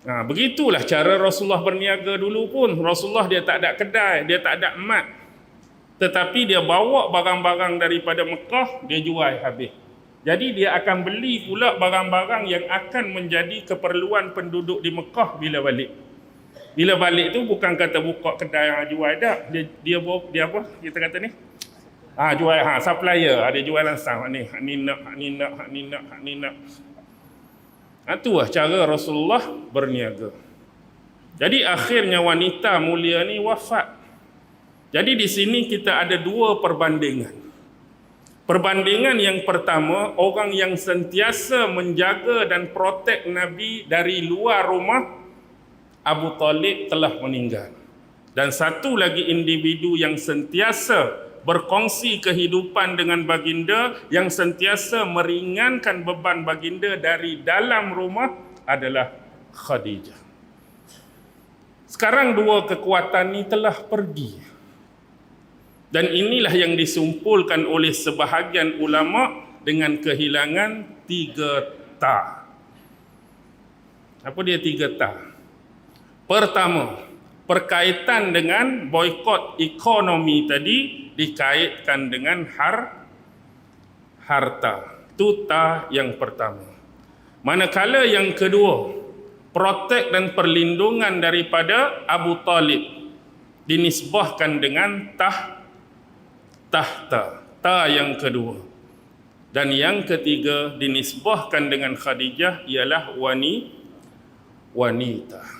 Begitulah cara Rasulullah berniaga dulu pun. Rasulullah dia tak ada kedai, dia tak ada mat. Tetapi dia bawa barang-barang daripada Mekah, dia jual habis. Jadi dia akan beli pula barang-barang yang akan menjadi keperluan penduduk di Mekah bila balik. Bila balik tu bukan kata buka kedai yang jual dak. Dia apa? Kita kata ni. Jual supplier, dia jual langsung. Ni nak. Itulah cara Rasulullah berniaga. Jadi akhirnya wanita mulia ni wafat. Jadi di sini kita ada dua perbandingan. Perbandingan yang pertama, orang yang sentiasa menjaga dan protek Nabi dari luar rumah, Abu Talib telah meninggal. Dan satu lagi individu yang sentiasa berkongsi kehidupan dengan baginda, yang sentiasa meringankan beban baginda dari dalam rumah adalah Khadijah. Sekarang dua kekuatan ini telah pergi. Dan inilah yang disimpulkan oleh sebahagian ulama dengan kehilangan 3 ta. Apa dia 3 ta? Pertama, berkaitan dengan boikot ekonomi tadi dikaitkan dengan harta. Itu ta yang pertama. Manakala yang kedua, protek dan perlindungan daripada Abu Talib dinisbahkan dengan tahta. Ta yang kedua. Dan yang ketiga dinisbahkan dengan Khadijah ialah wanita.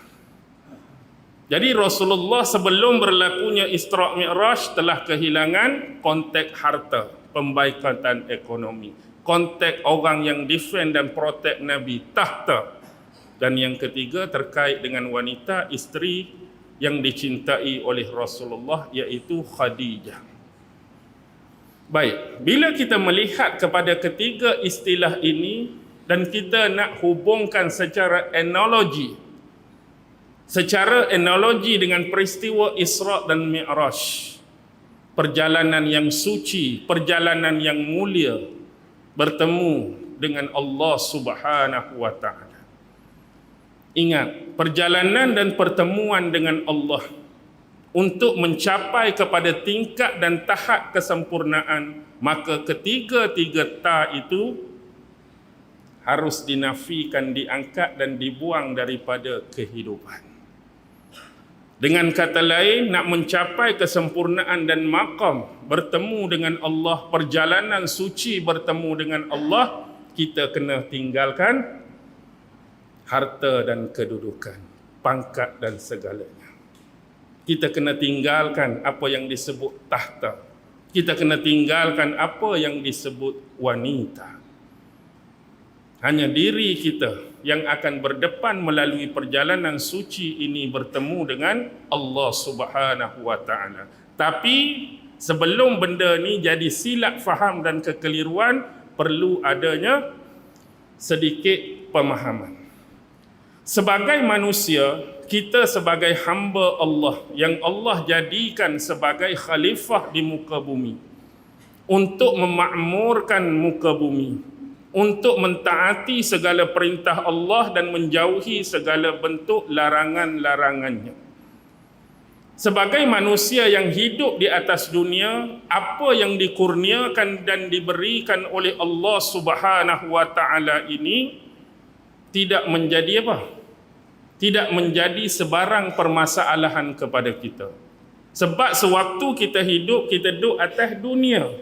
Jadi Rasulullah sebelum berlakunya Isra' Mi'raj telah kehilangan konteks harta, pembaikatan ekonomi, konteks orang yang defend dan protect Nabi, tahta. Dan yang ketiga terkait dengan wanita, isteri yang dicintai oleh Rasulullah, iaitu Khadijah. Baik, bila kita melihat kepada ketiga istilah ini dan kita nak hubungkan secara analogi dengan peristiwa Isra' dan Mi'raj, perjalanan yang suci, perjalanan yang mulia, bertemu dengan Allah Subhanahu wa taala. Ingat, perjalanan dan pertemuan dengan Allah untuk mencapai kepada tingkat dan tahap kesempurnaan, maka ketiga-tiga ta itu harus dinafikan, diangkat dan dibuang daripada kehidupan. Dengan kata lain, nak mencapai kesempurnaan dan maqam bertemu dengan Allah, perjalanan suci bertemu dengan Allah, kita kena tinggalkan harta dan kedudukan, pangkat dan segalanya. Kita kena tinggalkan apa yang disebut tahta. Kita kena tinggalkan apa yang disebut wanita. Hanya diri kita yang akan berdepan melalui perjalanan suci ini bertemu dengan Allah Subhanahu wa taala. Tapi sebelum benda ni jadi silap faham dan kekeliruan, perlu adanya sedikit pemahaman. Sebagai manusia, kita sebagai hamba Allah yang Allah jadikan sebagai khalifah di muka bumi untuk memakmurkan muka bumi, untuk mentaati segala perintah Allah dan menjauhi segala bentuk larangan-larangannya. Sebagai manusia yang hidup di atas dunia, apa yang dikurniakan dan diberikan oleh Allah Subhanahu wa taala ini tidak menjadi apa? Tidak menjadi sebarang permasalahan kepada kita. Sebab sewaktu kita hidup, kita duduk atas dunia.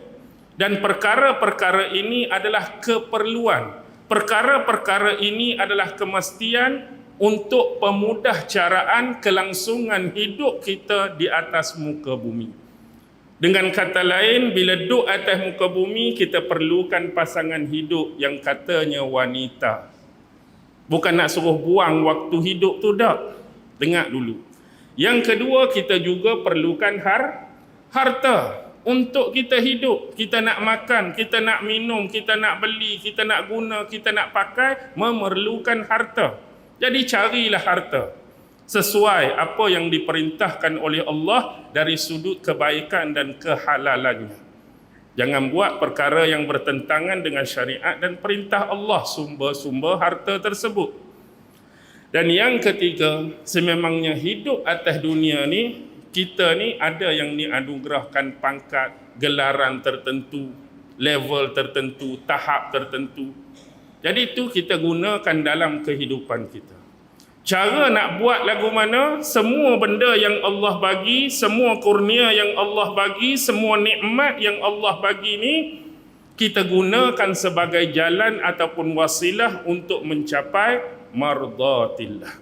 Dan perkara-perkara ini adalah keperluan. Perkara-perkara ini adalah kemestian untuk pemudah caraan kelangsungan hidup kita di atas muka bumi. Dengan kata lain, bila duduk atas muka bumi, kita perlukan pasangan hidup yang katanya wanita. Bukan nak suruh buang waktu hidup tu dah. Dengar dulu. Yang kedua, kita juga perlukan harta untuk kita hidup. Kita nak makan, kita nak minum, kita nak beli, kita nak guna, kita nak pakai, memerlukan harta. Jadi carilah harta sesuai apa yang diperintahkan oleh Allah dari sudut kebaikan dan kehalalannya. Jangan buat perkara yang bertentangan dengan syariat dan perintah Allah, sumber-sumber harta tersebut. Dan yang ketiga, sememangnya hidup atas dunia ni, kita ni ada yang dianugerahkan pangkat, gelaran tertentu, level tertentu, tahap tertentu. Jadi itu kita gunakan dalam kehidupan kita. Cara nak buat lagu mana, semua benda yang Allah bagi, semua kurnia yang Allah bagi, semua nikmat yang Allah bagi ni, kita gunakan sebagai jalan ataupun wasilah untuk mencapai mardatillah.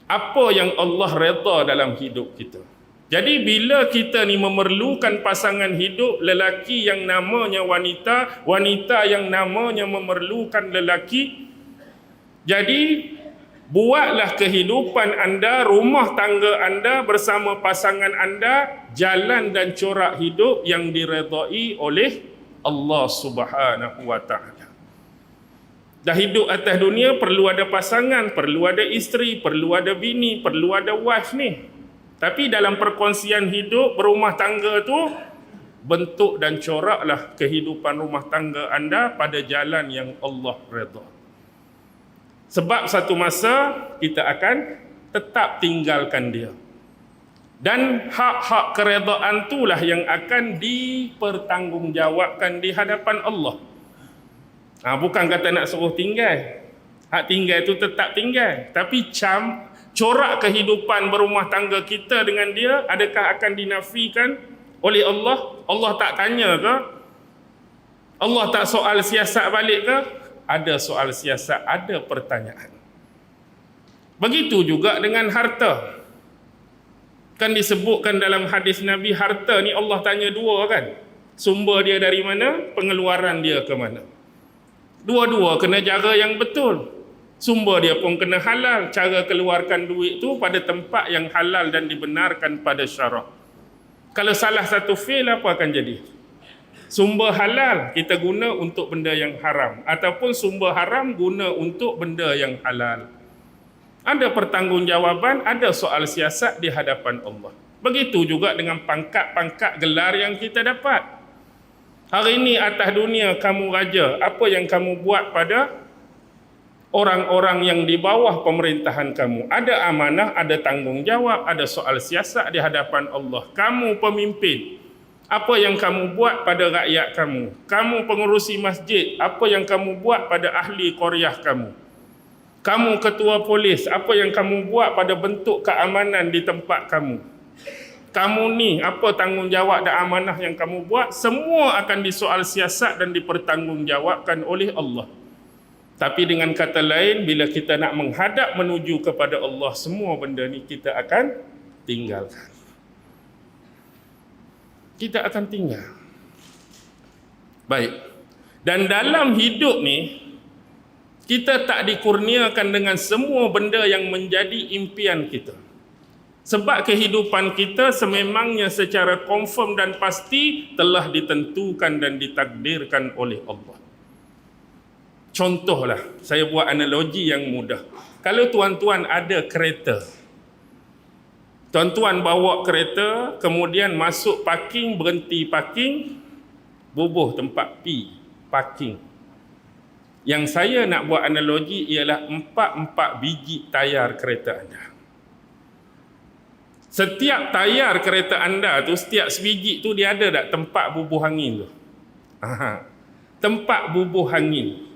Apa yang Allah redha dalam hidup kita. Jadi bila kita ni memerlukan pasangan hidup, lelaki yang namanya wanita, wanita yang namanya memerlukan lelaki, jadi buatlah kehidupan anda, rumah tangga anda bersama pasangan anda, jalan dan corak hidup yang diredai oleh Allah Subhanahu wa taala. Dah hidup atas dunia, perlu ada pasangan, perlu ada isteri, perlu ada bini, perlu ada wife ni. Tapi dalam perkongsian hidup berumah tangga tu, bentuk dan coraklah kehidupan rumah tangga anda pada jalan yang Allah redha. Sebab satu masa kita akan tetap tinggalkan dia. Dan hak-hak keredaan itulah yang akan dipertanggungjawabkan di hadapan Allah. Bukan kata nak suruh tinggal. Hak tinggal itu tetap tinggal. Tapi corak kehidupan berumah tangga kita dengan dia, adakah akan dinafikan oleh Allah? Allah tak tanya ke? Allah tak soal siasat balik ke? Ada soal siasat, ada pertanyaan. Begitu juga dengan harta. Kan disebutkan dalam hadis Nabi, harta ni Allah tanya dua kan? Sumber dia dari mana? Pengeluaran dia ke mana? Dua-dua kena jaga yang betul. Sumber dia pun kena halal. Cara keluarkan duit tu pada tempat yang halal dan dibenarkan pada syarak. Kalau salah satu fail, apa akan jadi? Sumber halal kita guna untuk benda yang haram, ataupun sumber haram guna untuk benda yang halal. Ada pertanggungjawaban, ada soal siasat di hadapan Allah. Begitu juga dengan pangkat-pangkat gelar yang kita dapat. Hari ini atas dunia kamu raja, apa yang kamu buat pada orang-orang yang di bawah pemerintahan kamu? Ada amanah, ada tanggungjawab, ada soal siasat di hadapan Allah. Kamu pemimpin, apa yang kamu buat pada rakyat kamu? Kamu pengurusi masjid, apa yang kamu buat pada ahli qaryah kamu? Kamu ketua polis, apa yang kamu buat pada bentuk keamanan di tempat kamu? Kamu ni, apa tanggungjawab dan amanah yang kamu buat? Semua akan disoal siasat dan dipertanggungjawabkan oleh Allah. Tapi dengan kata lain, bila kita nak menghadap menuju kepada Allah, semua benda ni kita akan tinggalkan. Kita akan tinggal. Baik. Dan dalam hidup ni, kita tak dikurniakan dengan semua benda yang menjadi impian kita. Sebab kehidupan kita sememangnya secara confirm dan pasti telah ditentukan dan ditakdirkan oleh Allah. Contohlah, saya buat analogi yang mudah. Kalau tuan-tuan ada kereta, tuan-tuan bawa kereta, kemudian masuk parking, berhenti parking, bubuh tempat P, parking. Yang saya nak buat analogi ialah 4 biji tayar kereta anda. Setiap tayar kereta anda tu, setiap sebiji tu dia ada tak tempat bubuh angin tu? Tempat bubuh angin.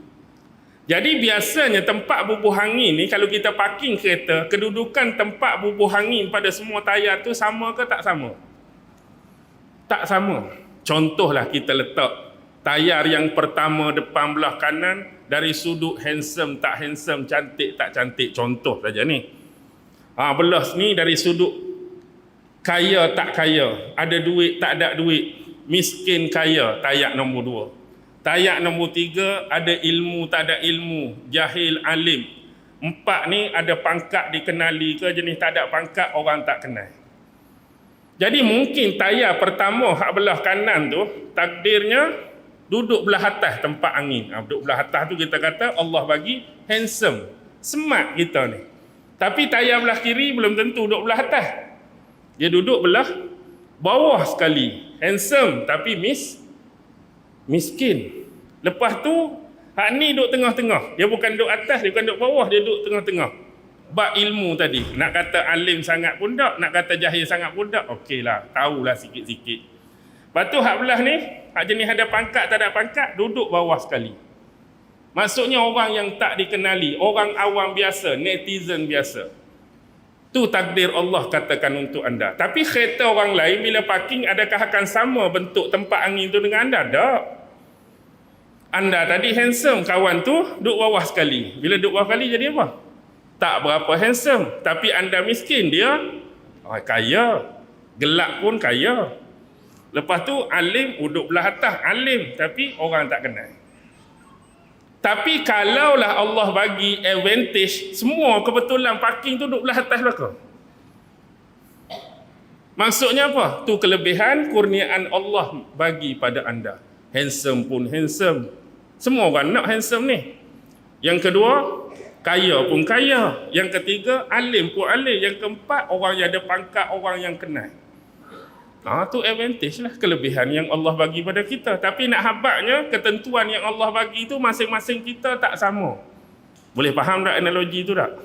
Jadi biasanya tempat bubuh angin ni, kalau kita parking kereta, kedudukan tempat bubuh angin pada semua tayar tu sama ke tak sama? Tak sama. Contohlah kita letak tayar yang pertama depan belah kanan, dari sudut handsome tak handsome, cantik tak cantik, contoh saja ni. Belah ni dari sudut kaya tak kaya, ada duit tak ada duit, miskin kaya, tayak nombor 2. Tayak nombor 3, ada ilmu tak ada ilmu, jahil alim. 4 ni ada pangkat dikenali ke, jenis tak ada pangkat orang tak kenal. Jadi mungkin tayar pertama hak belah kanan tu, takdirnya duduk belah atas tempat angin. Duduk belah atas tu kita kata Allah bagi handsome, smart kita ni. Tapi tayar belah kiri belum tentu duduk belah atas. Dia duduk belah bawah sekali. Handsome tapi miskin. Lepas tu hak ni duduk tengah-tengah. Dia bukan duduk atas, dia bukan duduk bawah, dia duduk tengah-tengah. Bab ilmu tadi, nak kata alim sangat pun tak, nak kata jahil sangat pun tak, okeylah, tahulah sikit-sikit. Lepas tu hak belah ni, hak jenis ada pangkat tak ada pangkat, duduk bawah sekali. Maksudnya orang yang tak dikenali, orang awam biasa, netizen biasa. Tu takdir Allah katakan untuk anda. Tapi kereta orang lain bila parking, adakah akan sama bentuk tempat angin tu dengan anda? Tak. Anda tadi handsome, kawan tu duduk bawah sekali. Bila duduk bawah sekali jadi apa? Tak berapa handsome. Tapi anda miskin, dia kaya. Gelap pun kaya. Lepas tu alim, duduk belah atas alim, tapi orang tak kenal. Tapi kalaulah Allah bagi advantage, semua kebetulan parking tu duduk belah atas belakang. Maksudnya apa? Tu kelebihan kurniaan Allah bagi pada anda. Handsome pun handsome. Semua orang nak handsome ni. Yang kedua, kaya pun kaya. Yang ketiga, alim pun alim. Yang keempat, orang yang ada pangkat, orang yang kenal. Tu advantage lah, kelebihan yang Allah bagi pada kita. Tapi nak habaknya, ketentuan yang Allah bagi tu masing-masing kita tak sama. Boleh faham tak analogi tu tak?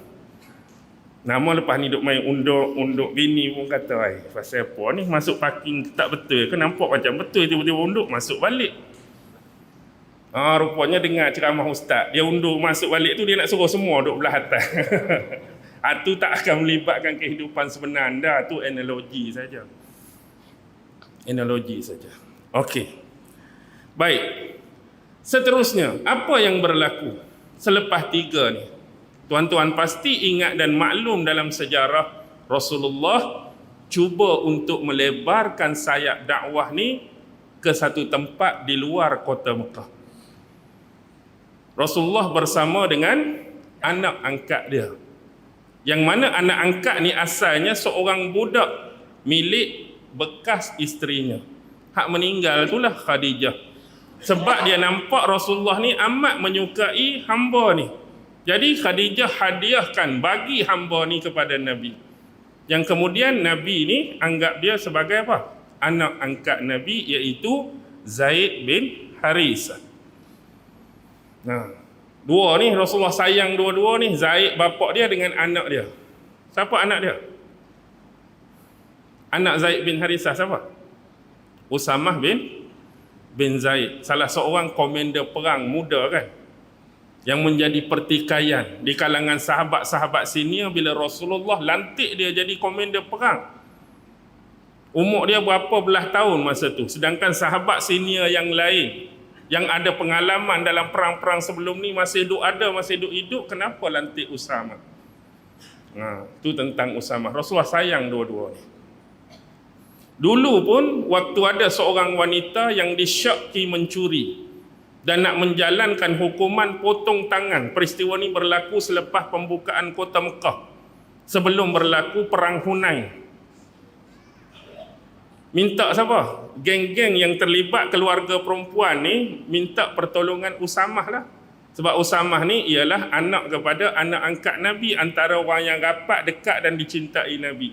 Nama lepas ni duk main unduk bini pun kata, pasal apa ni masuk parking tak betul ke, nampak macam betul, tiba-tiba unduk masuk balik. Rupanya dengar ceramah ustaz, dia undur masuk balik tu, dia nak suruh semua duduk belah atas. Tu tak akan melibatkan kehidupan sebenar anda, tu analogi saja. Analogi saja. Okey. Baik. Seterusnya, apa yang berlaku selepas 3 ni? Tuan-tuan pasti ingat dan maklum dalam sejarah Rasulullah cuba untuk melebarkan sayap dakwah ni ke satu tempat di luar kota Mekah. Rasulullah bersama dengan anak angkat dia. Yang mana anak angkat ni asalnya seorang budak milik bekas isterinya. Hak meninggal itulah Khadijah. Sebab dia nampak Rasulullah ni amat menyukai hamba ni. Jadi Khadijah hadiahkan, bagi hamba ni kepada Nabi. Yang kemudian Nabi ni anggap dia sebagai apa? Anak angkat Nabi, iaitu Zaid bin Harisah. Dua ni Rasulullah sayang dua-dua ni, Zaid bapak dia dengan anak dia. Siapa anak dia? Anak Zaid bin Harisah siapa? Usamah bin Zaid, salah seorang komander perang muda kan, yang menjadi pertikaian di kalangan sahabat-sahabat senior bila Rasulullah lantik dia jadi komander perang. Umur dia berapa belah tahun masa tu, sedangkan sahabat senior yang lain yang ada pengalaman dalam perang-perang sebelum ni masih duk hidup, kenapa lantik Usamah? Tu tentang Usamah. Rasulullah sayang dua-dua ni. Dulu pun waktu ada seorang wanita yang disyaki mencuri dan nak menjalankan hukuman potong tangan. Peristiwa ni berlaku selepas pembukaan kota Mekah, sebelum berlaku perang Hunain. Minta siapa? Geng-geng yang terlibat keluarga perempuan ni minta pertolongan Usamah lah. Sebab Usamah ni ialah anak kepada anak angkat Nabi, antara orang yang rapat, dekat dan dicintai Nabi.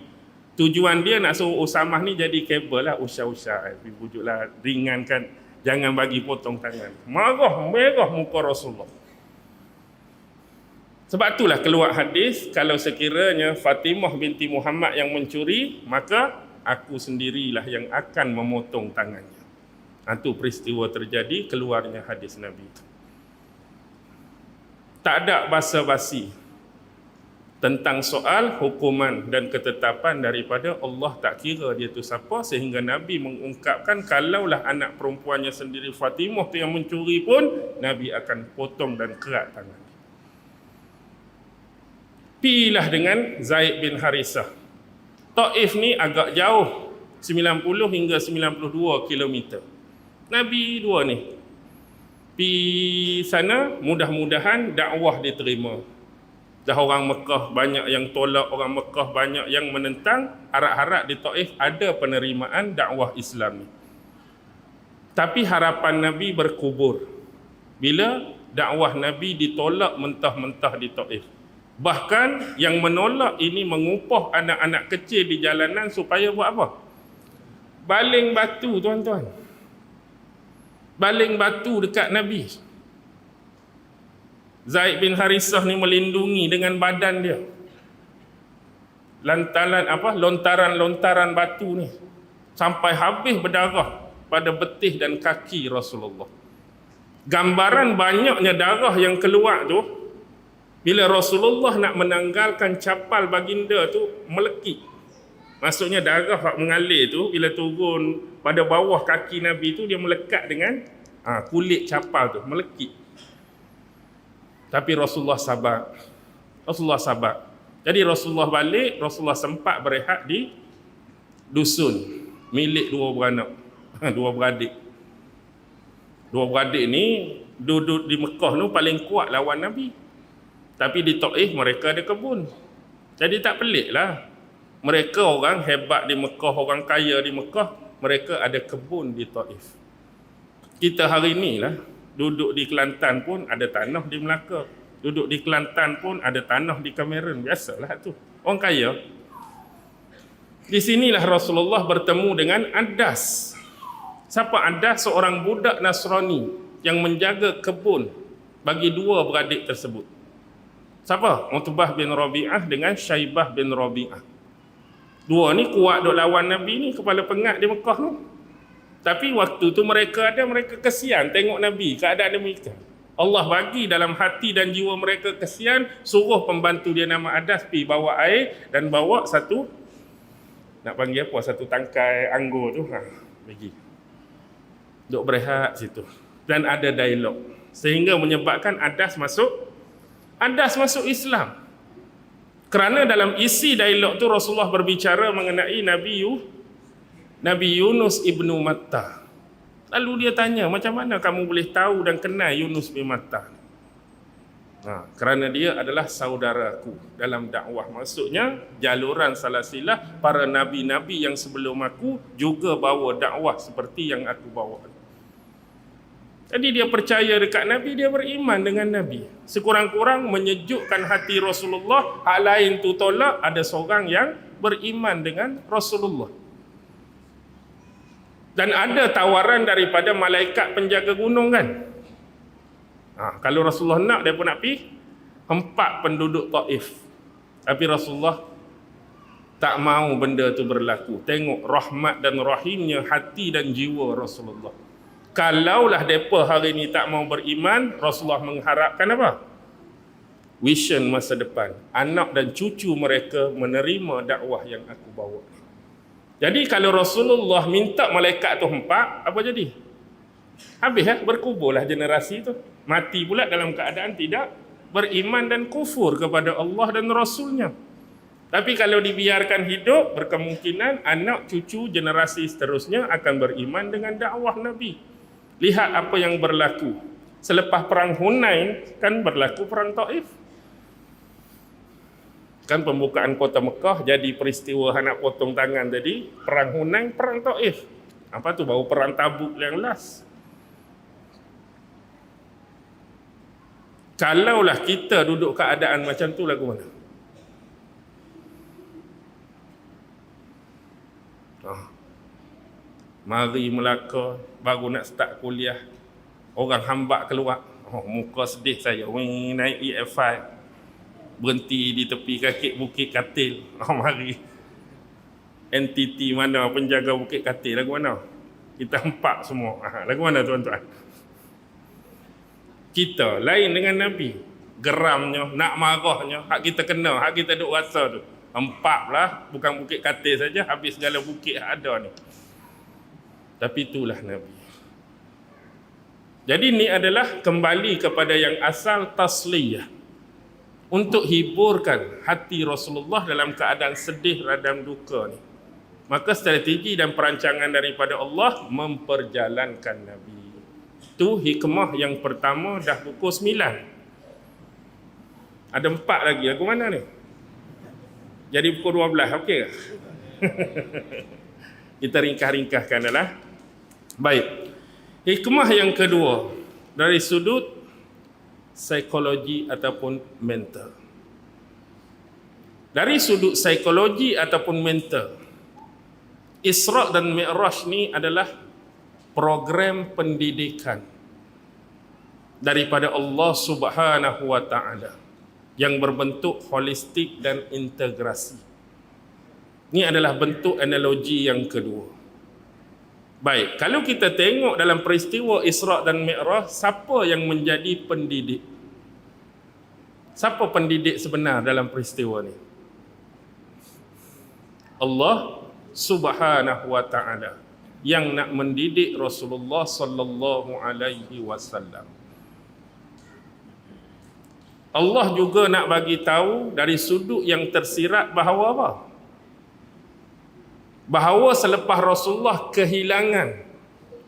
Tujuan dia nak suruh Usamah ni jadi kabel lah, usah-usah. Wujudlah ringankan, jangan bagi potong tangan. Merah muka Rasulullah. Sebab itulah keluar hadis, kalau sekiranya Fatimah binti Muhammad yang mencuri, maka aku sendirilah yang akan memotong tangannya. Itu peristiwa terjadi, keluarnya hadis Nabi itu. Tak ada basa-basi tentang soal hukuman dan ketetapan daripada Allah, tak kira dia tu siapa, sehingga Nabi mengungkapkan kalaulah anak perempuannya sendiri Fatimah tu yang mencuri pun, Nabi akan potong dan kerat tangan. Pilah dengan Zaid bin Harisah. Taif ni agak jauh, 90 hingga 92 km. Nabi dua ni pergi sana, mudah-mudahan dakwah diterima. Dah orang Mekah banyak yang tolak, orang Mekah banyak yang menentang, harap-harap di Taif ada penerimaan dakwah Islam ni. Tapi harapan Nabi berkubur bila dakwah Nabi ditolak mentah-mentah di Taif. Bahkan yang menolak ini mengupah anak-anak kecil di jalanan supaya buat apa? Baling batu, tuan-tuan. Baling batu dekat Nabi. Zaid bin Harisah ni melindungi dengan badan dia. Lontaran-lontaran batu ni sampai habis berdarah pada betih dan kaki Rasulullah. Gambaran banyaknya darah yang keluar tu, bila Rasulullah nak menanggalkan capal baginda tu, melekit. Maksudnya darah yang mengalir tu bila turun pada bawah kaki Nabi tu, dia melekat dengan kulit capal tu, melekit. Tapi Rasulullah sabar. Jadi Rasulullah balik, Rasulullah sempat berehat di dusun milik dua beranak, dua beradik. Dua beradik ni duduk di Mekah tu paling kuat lawan Nabi. Tapi di Taif mereka ada kebun. Jadi tak pelik lah. Mereka orang hebat di Mekah, orang kaya di Mekah, mereka ada kebun di Taif. Kita hari ni lah, duduk di Kelantan pun ada tanah di Melaka. Duduk di Kelantan pun ada tanah di Cameron. Biasalah tu. Orang kaya. Di sinilah Rasulullah bertemu dengan Adas. Siapa Adas? Seorang budak Nasrani yang menjaga kebun bagi dua beradik tersebut. Siapa? Utbah bin Rabi'ah dengan Syaibah bin Rabi'ah. Dua ni kuat duk lawan Nabi ni, kepala pengat di Mekah tu. Tapi waktu tu mereka kesian tengok Nabi, keadaan demikian. Allah bagi dalam hati dan jiwa mereka kesian, suruh pembantu dia nama Adas pergi bawa air dan bawa satu, nak panggil apa, satu tangkai anggur tu, bagi. Duk berehat situ. Dan ada dialog. Sehingga menyebabkan Adas masuk Islam. Kerana dalam isi dialog tu Rasulullah berbicara mengenai Nabi Yunus ibnu Matta. Lalu dia tanya, macam mana kamu boleh tahu dan kenal Yunus bin Matta? Kerana dia adalah saudaraku dalam dakwah. Maksudnya jaluran salasilah para nabi-nabi yang sebelum aku juga bawa dakwah seperti yang aku bawa. Jadi dia percaya dekat Nabi, dia beriman dengan Nabi. Sekurang-kurang menyejukkan hati Rasulullah. Hal lain tu tolak, ada seorang yang beriman dengan Rasulullah. Dan ada tawaran daripada malaikat penjaga gunung kan. Kalau Rasulullah nak, dia pun nak pergi hempak penduduk Taif. Tapi Rasulullah tak mau benda tu berlaku. Tengok rahmat dan rahimnya hati dan jiwa Rasulullah. Kalaulah mereka hari ini tak mau beriman, Rasulullah mengharapkan apa? Vision masa depan. Anak dan cucu mereka menerima dakwah yang aku bawa. Jadi kalau Rasulullah minta malaikat tu hempak, apa jadi? Habis berkuburlah generasi tu. Mati pula dalam keadaan tidak beriman dan kufur kepada Allah dan Rasulnya. Tapi kalau dibiarkan hidup, berkemungkinan anak cucu generasi seterusnya akan beriman dengan dakwah Nabi. Lihat apa yang berlaku. Selepas perang Hunain, kan berlaku perang Taif. Kan pembukaan kota Mekah jadi peristiwa nak potong tangan. Jadi perang Hunain, perang Taif. Apa tu? Baru perang Tabuk yang last. Kalaulah kita duduk keadaan macam tu, lagu mana? Mari Melaka, baru nak start kuliah, orang hambak keluar, muka sedih saya, naik EF5, berhenti di tepi kaki Bukit Katil. Mari entiti mana penjaga Bukit Katil, lagu mana? Kita empat semua. Lagu mana tuan-tuan? Kita lain dengan Nabi, geramnya, nak marahnya, hak kita kena, hak kita duk rasa tu. Empat lah, bukan Bukit Katil saja, habis segala bukit ada ni. Tapi itulah Nabi. Jadi ini adalah kembali kepada yang asal, tasliyah, untuk hiburkan hati Rasulullah dalam keadaan sedih, radam duka ni. Maka strategi dan perancangan daripada Allah memperjalankan Nabi. Itu hikmah yang pertama, dah pukul 9. Ada 4 lagi, lagu mana ni? Jadi pukul 12, okey ke? Kita ringkas-ringkaskan adalah. Baik. Hikmah yang kedua, dari sudut psikologi ataupun mental. Dari sudut psikologi ataupun mental, Isra' dan Mi'raj ni adalah program pendidikan daripada Allah Subhanahu wa Ta'ala yang berbentuk holistik dan integrasi. Ini adalah bentuk analogi yang kedua. Baik, kalau kita tengok dalam peristiwa Isra' dan Mi'raj, siapa yang menjadi pendidik? Siapa pendidik sebenar dalam peristiwa ni? Allah Subhanahu wa Ta'ala yang nak mendidik Rasulullah sallallahu alaihi wasallam. Allah juga nak bagi tahu dari sudut yang tersirat bahawa apa? Bahawa selepas Rasulullah kehilangan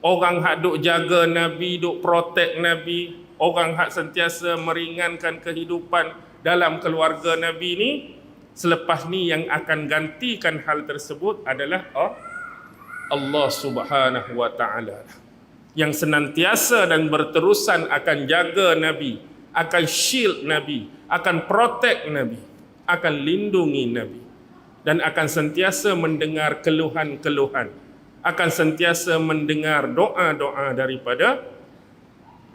orang hak duk jaga Nabi, duk protect Nabi, orang hak sentiasa meringankan kehidupan dalam keluarga Nabi ni, selepas ni yang akan gantikan hal tersebut adalah Allah Subhanahu wa Ta'ala, yang senantiasa dan berterusan akan jaga Nabi, akan shield Nabi, akan protect Nabi, akan lindungi Nabi, dan akan sentiasa mendengar keluhan-keluhan, akan sentiasa mendengar doa-doa daripada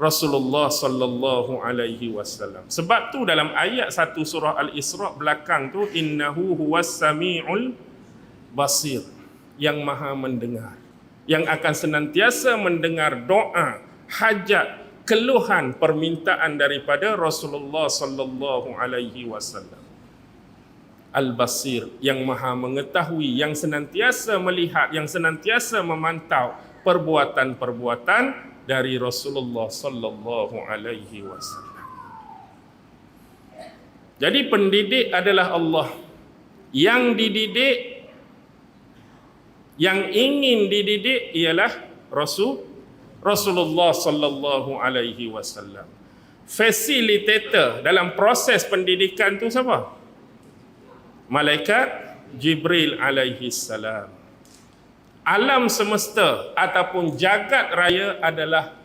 Rasulullah sallallahu alaihi wasallam. Sebab tu dalam ayat 1 surah Al-Isra' belakang tu, innahu huwas samiul basir, yang maha mendengar, yang akan senantiasa mendengar doa, hajat, keluhan, permintaan daripada Rasulullah sallallahu alaihi wasallam. Al-Basir, yang maha mengetahui, yang senantiasa melihat, yang senantiasa memantau perbuatan-perbuatan dari Rasulullah sallallahu alaihi wasallam. Jadi pendidik adalah Allah. Yang dididik, yang ingin dididik ialah Rasulullah sallallahu alaihi wasallam. Facilitator dalam proses pendidikan tu siapa? Malaikat Jibril alaihi salam. Alam semesta ataupun jagat raya adalah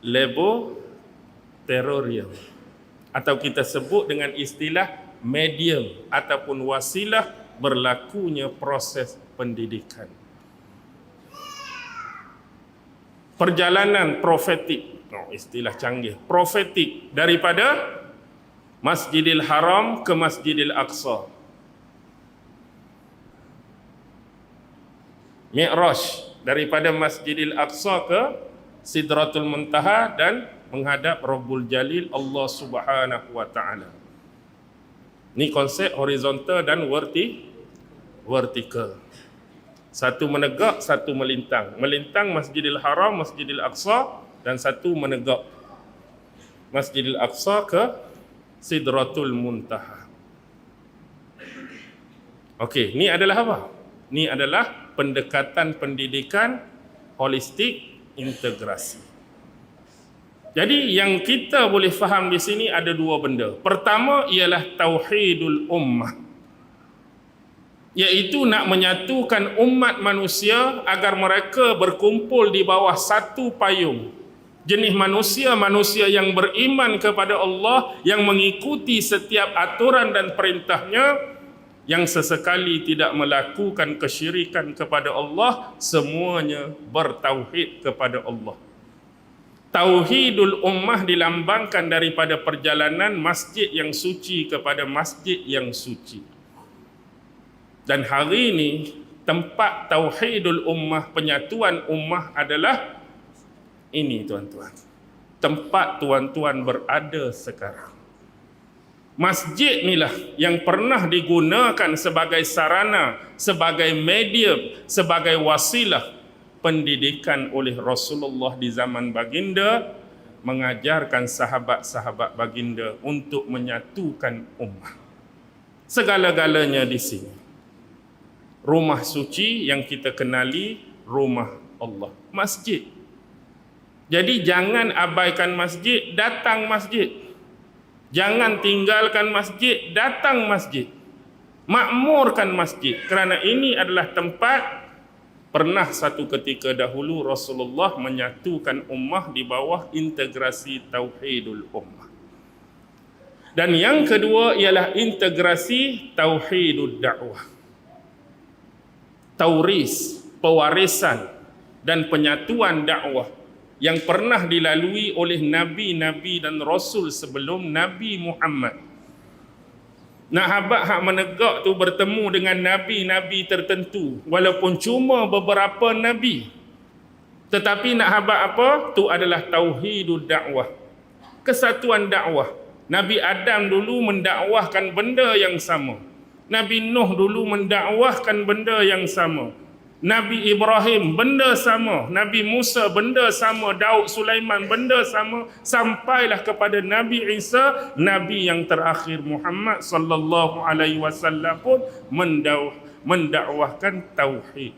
laboratorium, atau kita sebut dengan istilah medium ataupun wasilah berlakunya proses pendidikan. Perjalanan profetik, istilah canggih, profetik daripada Masjidil Haram ke Masjidil Aqsa. Mi'raj daripada Masjidil Aqsa ke Sidratul Muntaha dan menghadap Rabbul Jalil Allah Subhanahu wa Ta'ala. Ini konsep horizontal dan vertikal. Satu menegak, satu melintang. Melintang Masjidil Haram, Masjidil Aqsa, dan satu menegak Masjidil Aqsa ke Sidratul Muntaha. Okey, ini adalah apa? Ini adalah pendekatan pendidikan holistik integrasi. Jadi yang kita boleh faham di sini ada dua benda. Pertama ialah tauhidul ummah, iaitu nak menyatukan umat manusia agar mereka berkumpul di bawah satu payung, jenis manusia yang beriman kepada Allah, yang mengikuti setiap aturan dan perintahnya, yang sesekali tidak melakukan kesyirikan kepada Allah, semuanya bertauhid kepada Allah. Tauhidul ummah dilambangkan daripada perjalanan masjid yang suci kepada masjid yang suci. Dan hari ini tempat tauhidul ummah, penyatuan ummah adalah ini tuan-tuan. Tempat tuan-tuan berada sekarang. Masjid inilah yang pernah digunakan sebagai sarana, sebagai medium, sebagai wasilah pendidikan oleh Rasulullah di zaman baginda, mengajarkan sahabat-sahabat baginda untuk menyatukan ummah. Segala-galanya di sini. Rumah suci yang kita kenali, rumah Allah, masjid. Jadi jangan abaikan masjid, datang masjid. Jangan tinggalkan masjid, datang masjid. Makmurkan masjid, kerana ini adalah tempat. Pernah satu ketika dahulu Rasulullah menyatukan ummah di bawah integrasi tauhidul ummah. Dan yang kedua ialah integrasi tauhidul dakwah. Tauris, pewarisan dan penyatuan dakwah yang pernah dilalui oleh Nabi-Nabi dan Rasul sebelum Nabi Muhammad. Nak habaq hak menegak tu bertemu dengan Nabi-Nabi tertentu, walaupun cuma beberapa Nabi. Tetapi nak habaq apa? Tu adalah tauhidul dakwah. Kesatuan dakwah. Nabi Adam dulu mendakwahkan benda yang sama. Nabi Nuh dulu mendakwahkan benda yang sama. Nabi Ibrahim benda sama, Nabi Musa benda sama, Daud, Sulaiman benda sama, sampailah kepada Nabi Isa, Nabi yang terakhir Muhammad sallallahu alaihi wasallam pun mendakwahkan tauhid.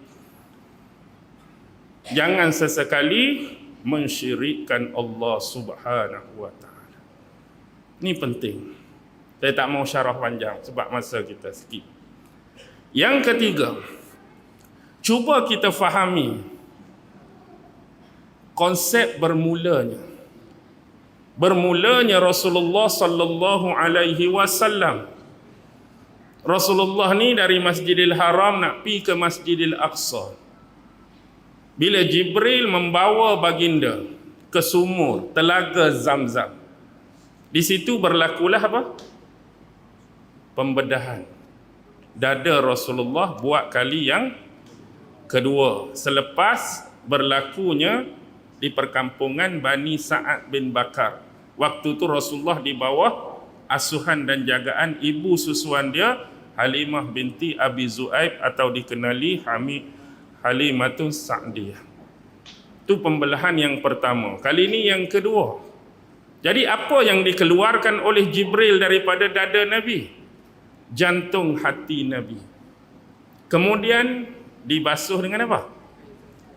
Jangan sesekali mensyirikkan Allah Subhanahu wa taala. Ini penting. Saya tak mau syarah panjang sebab masa kita sikit. Yang ketiga, cuba kita fahami konsep bermulanya. Bermulanya Rasulullah sallallahu alaihi wasallam. Rasulullah ni dari Masjidil Haram nak pi ke Masjidil Aqsa. Bila Jibril membawa baginda ke sumur telaga Zamzam. Di situ berlakulah apa? Pembedahan. Dada Rasulullah buat kali yang kedua selepas berlakunya di perkampungan Bani Sa'ad bin Bakar. Waktu itu Rasulullah di bawah asuhan dan jagaan ibu susuan dia, Halimah binti Abi Zu'aib atau dikenali Halimatun Sa'diyah. Itu pembelahan yang pertama. Kali ini yang kedua. Jadi apa yang dikeluarkan oleh Jibril daripada dada Nabi? Jantung hati Nabi. Kemudian dibasuh dengan apa?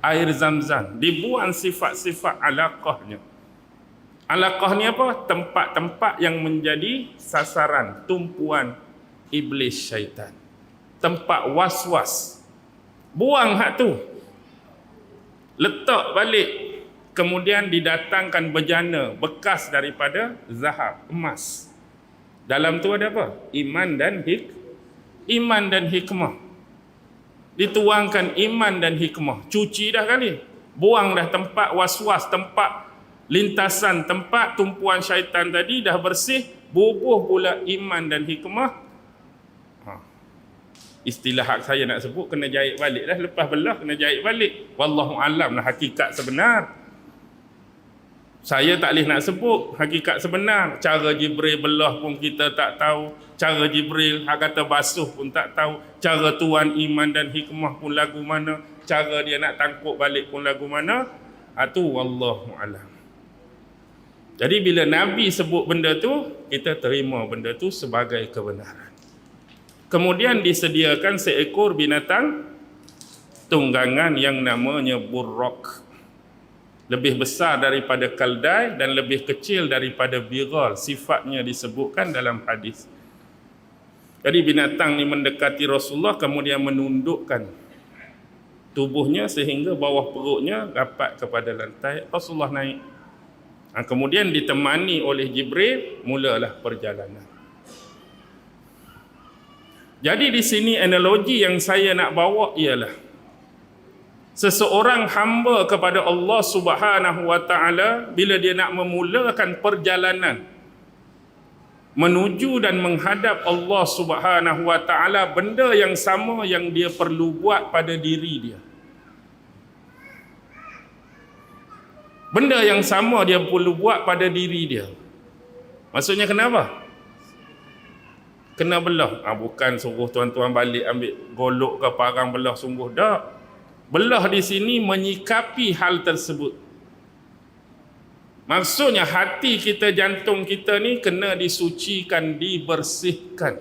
Air Zamzam. Dibuang sifat-sifat alaqahnya. Alaqah ni apa? Tempat-tempat yang menjadi sasaran tumpuan iblis syaitan. Tempat was-was. Buang hak tu. Letak balik. Kemudian didatangkan bejana bekas daripada zahab, emas. Dalam tu ada apa? Iman dan hikmah. Dituangkan iman dan hikmah. Cuci dah kali. Buang dah tempat was-was, tempat lintasan, tempat tumpuan syaitan tadi dah bersih. Bubuh pula iman dan hikmah. Istilah hak saya nak sebut, kena jahit balik dah. Lepas belah kena jahit balik. Wallahu alam lah hakikat sebenar. Saya tak boleh nak sebut hakikat sebenar. Cara Jibril belah pun kita tak tahu. Cara Jibril hak kata basuh pun tak tahu. Cara tuan iman dan hikmah pun lagu mana. Cara dia nak tangkuk balik pun lagu mana. Itu wallahu alam. Jadi bila Nabi sebut benda tu, kita terima benda tu sebagai kebenaran. Kemudian disediakan seekor binatang tunggangan yang namanya burraq. Lebih besar daripada kaldai dan lebih kecil daripada bighal. Sifatnya disebutkan dalam hadis. Jadi binatang ni mendekati Rasulullah, kemudian menundukkan tubuhnya sehingga bawah perutnya rapat kepada lantai. Rasulullah naik Kemudian ditemani oleh Jibril, mulalah perjalanan. Jadi di sini analogi yang saya nak bawa ialah seseorang hamba kepada Allah Subhanahu wa taala bila dia nak memulakan perjalanan menuju dan menghadap Allah Subhanahu wa taala, benda yang sama yang dia perlu buat pada diri dia. Benda yang sama dia perlu buat pada diri dia. Maksudnya kenapa? Kena belah. Bukan suruh tuan-tuan balik ambil golok ke parang belah, sungguh tak. Belah di sini menyikapi hal tersebut. Maksudnya hati kita, jantung kita ni kena disucikan, dibersihkan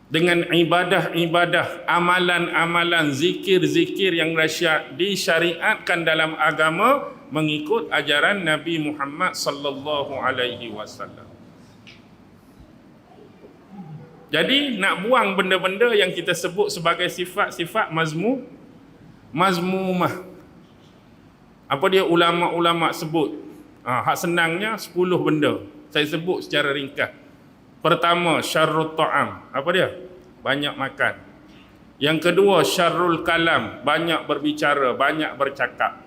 dengan ibadah-ibadah, amalan-amalan, zikir-zikir yang disyariatkan dalam agama mengikut ajaran Nabi Muhammad sallallahu alaihi wasallam. Jadi nak buang benda-benda yang kita sebut sebagai sifat-sifat mazmumah. Apa dia ulama-ulama sebut? Hak senangnya 10 benda. Saya sebut secara ringkas. Pertama, syarrut ta'am. Apa dia? Banyak makan. Yang kedua, syarrul kalam. Banyak berbicara, banyak bercakap.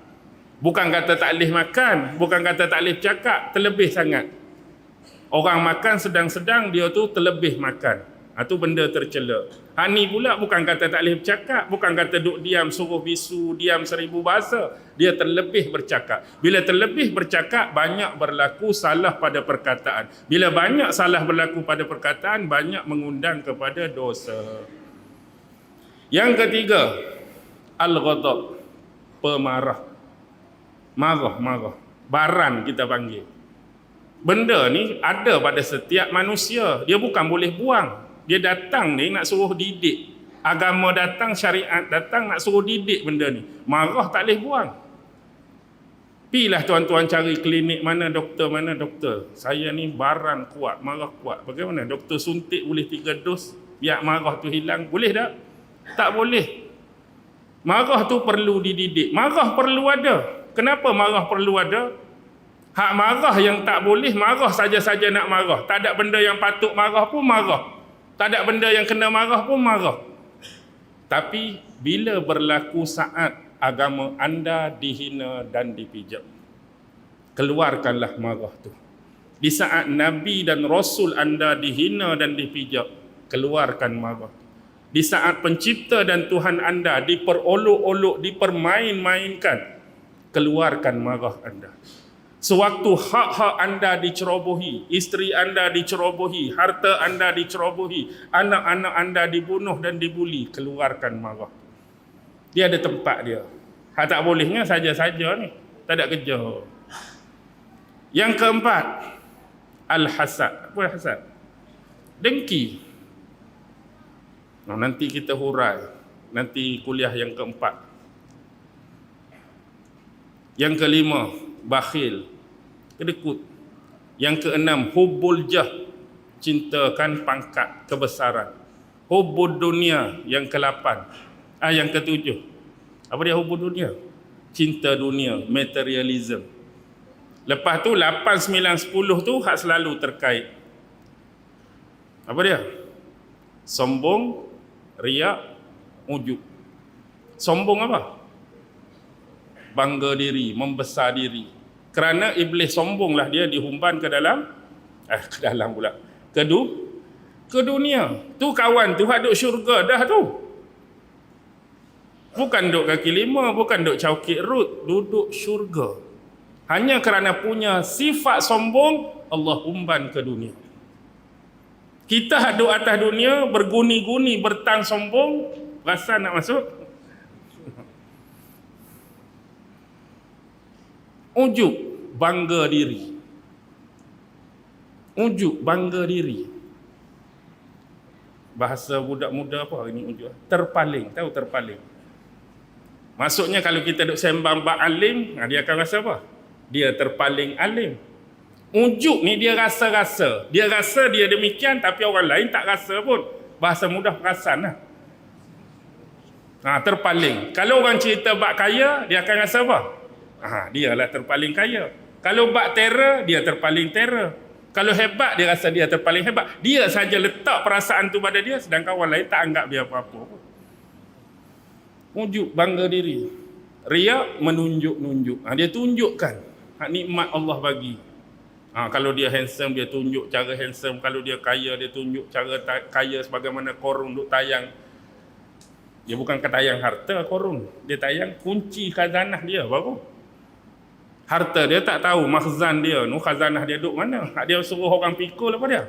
Bukan kata tak boleh makan, bukan kata tak boleh cakap, terlebih sangat. Orang makan sedang-sedang, dia tu terlebih makan. Itu benda tercela. Ni pula bukan kata tak boleh bercakap, bukan kata duk diam suruh bisu, diam 1000 bahasa. Dia terlebih bercakap. Bila terlebih bercakap, banyak berlaku salah pada perkataan. Bila banyak salah berlaku pada perkataan, banyak mengundang kepada dosa. Yang ketiga, al-ghadab, pemarah. Marah. Baran kita panggil. Benda ni ada pada setiap manusia. Dia bukan boleh buang. Dia datang ni nak suruh didik. Agama datang, syariat datang nak suruh didik benda ni. Marah tak boleh buang. Pilah tuan-tuan cari klinik mana doktor. Saya ni baran kuat, marah kuat. Bagaimana? Doktor suntik boleh 3 dos, biar marah tu hilang. Boleh tak? Tak boleh. Marah tu perlu dididik. Marah perlu ada. Kenapa marah perlu ada? Hak marah yang tak boleh, marah saja-saja nak marah. Tak ada benda yang patut marah pun marah. Tak ada benda yang kena marah pun marah. Tapi bila berlaku saat agama anda dihina dan dipijak, keluarkanlah marah tu. Di saat Nabi dan Rasul anda dihina dan dipijak, keluarkan marah. Di saat pencipta dan Tuhan anda diperolok-olok, dipermain-mainkan, keluarkan marah anda. Sewaktu hak-hak anda dicerobohi, isteri anda dicerobohi, harta anda dicerobohi, anak-anak anda dibunuh dan dibuli, keluarkan marah. Dia ada tempat dia. Hak tak bolehnya saja-saja ni, tak ada kerja. Yang keempat, al-hasad. Apa hasad? Dengki. Nanti kita hurai. Nanti kuliah yang keempat. Yang kelima, bakhil, kedekut. Yang keenam, hubbul jah, cintakan pangkat, kebesaran. Hubbul dunia, yang ke-8. Yang ke-7. Apa dia hubbul dunia? Cinta dunia, materialism. Lepas tu 8, 9, 10 tu hak selalu terkait. Apa dia? Sombong, riak, ujub. Sombong apa? Bangga diri, membesar diri. Kerana iblis sombonglah dia dihumban ke dalam pula. Ke dunia. Tu kawan tu hak duk syurga dah tu. Bukan duk kaki 5, bukan duk caukit rut, duduk syurga. Hanya kerana punya sifat sombong, Allah umban ke dunia. Kita hak duk atas dunia berguni-guni, bertang sombong, rasa nak masuk. Ujub, bangga diri. Ujub, bangga diri. Bahasa budak muda apa ini ujub? Terpaling, tahu terpaling. Maksudnya kalau kita duk sembang bab alim, dia akan rasa apa? Dia terpaling alim. Ujub ni dia rasa-rasa. Dia rasa dia demikian tapi orang lain tak rasa pun. Bahasa mudah perasan lah. Terpaling. Kalau orang cerita bab kaya, dia akan rasa apa? Dia lah terpaling kaya. Kalau bab terror, dia terpaling terror. Kalau hebat, dia rasa dia terpaling hebat. Dia saja letak perasaan tu pada dia, sedangkan orang lain tak anggap dia apa-apa. Ujub, bangga diri. Riya, menunjuk-nunjuk. Dia tunjukkan hak nikmat Allah bagi. Kalau dia handsome, dia tunjuk cara handsome. Kalau dia kaya, dia tunjuk cara kaya sebagaimana Korun duk tayang. Dia bukan tayang harta Korun. Dia tayang kunci khazanah dia baru. Harta dia tak tahu, makhzan dia, khazanah dia duk mana. Dia suruh orang pikul apa dia?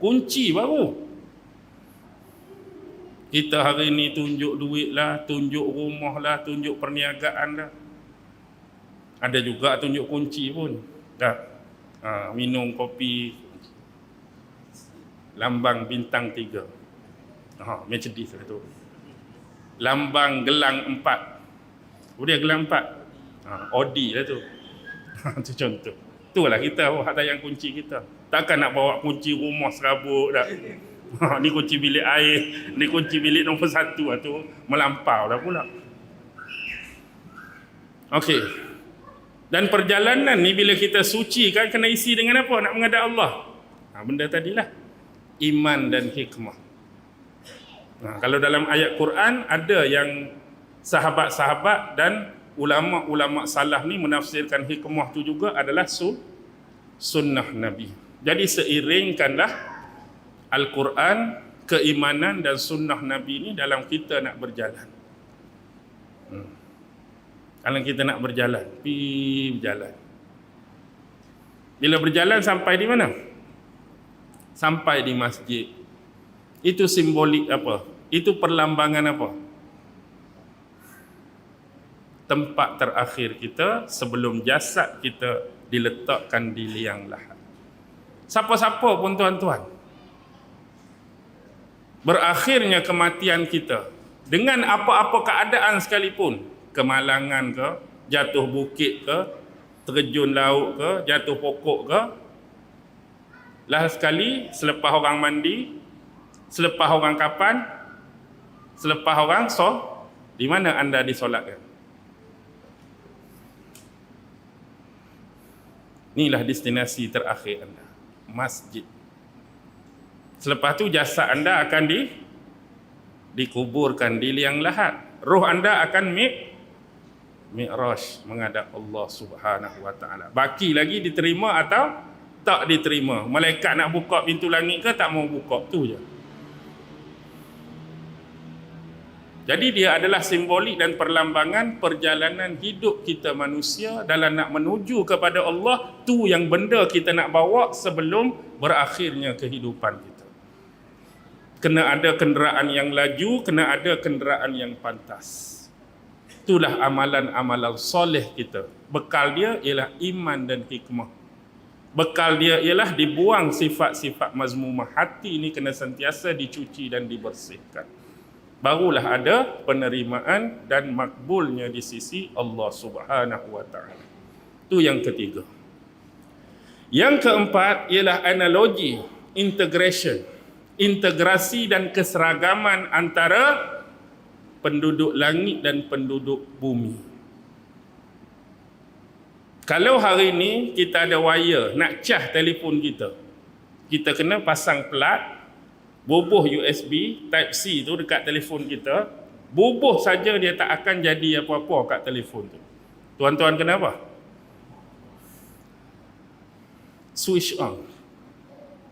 Kunci baru. Kita hari ni tunjuk duit lah, tunjuk rumah lah, tunjuk perniagaan lah. Ada juga tunjuk kunci pun. Tak. Minum kopi lambang bintang 3. Mercedes lah tu. Lambang gelang 4. Dia gelang 4. Audi lah tu. Itu contoh. Itulah kita hak tayang kunci kita. Takkan nak bawa kunci rumah serabut dah. Ni kunci bilik air, ni kunci bilik nombor 1 lah tu. Melampau dah pula. Okey. Dan perjalanan ni bila kita suci kan kena isi dengan apa? Nak menghadap Allah. Benda tadilah. Iman dan hikmah. Kalau dalam ayat Quran ada yang sahabat-sahabat dan ulama-ulama salaf ni menafsirkan hikmah tu juga adalah sunnah Nabi. Jadi seiringkanlah Al-Quran, keimanan dan sunnah Nabi ni dalam kita nak berjalan. Kalau kita nak berjalan, berjalan. Bila berjalan sampai di mana? Sampai di masjid. Itu simbolik apa? Itu perlambangan apa? Tempat terakhir kita sebelum jasad kita diletakkan di liang lahat. Siapa-siapa pun tuan-tuan, berakhirnya kematian kita dengan apa-apa keadaan sekalipun, kemalangan ke, jatuh bukit ke, terjun laut ke, jatuh pokok ke, last sekali selepas orang mandi, selepas orang kapan, selepas orang di mana anda disolatkan? Inilah destinasi terakhir anda, masjid. Selepas tu jasad anda akan dikuburkan di liang lahat. Roh anda akan mi'raj menghadap Allah Subhanahu wa taala. Baki lagi diterima atau tak diterima. Malaikat nak buka pintu langit ke tak mau buka, tu je. Jadi dia adalah simbolik dan perlambangan perjalanan hidup kita manusia dalam nak menuju kepada Allah. Tu yang benda kita nak bawa sebelum berakhirnya kehidupan kita. Kena ada kenderaan yang laju, kena ada kenderaan yang pantas. Itulah amalan-amalan soleh kita. Bekal dia ialah iman dan hikmah. Bekal dia ialah dibuang sifat-sifat mazmumah. Hati ini kena sentiasa dicuci dan dibersihkan. Barulah ada penerimaan dan makbulnya di sisi Allah Subhanahu wa taala. Itu yang ketiga. Yang keempat ialah analogi, integration, integrasi dan keseragaman antara penduduk langit dan penduduk bumi. Kalau hari ini kita ada wire nak cah telefon kita, kita kena pasang plat, bubuh USB Type-C tu dekat telefon kita, bubuh saja dia tak akan jadi apa-apa kat telefon tu. Tuan-tuan kenapa? Switch on.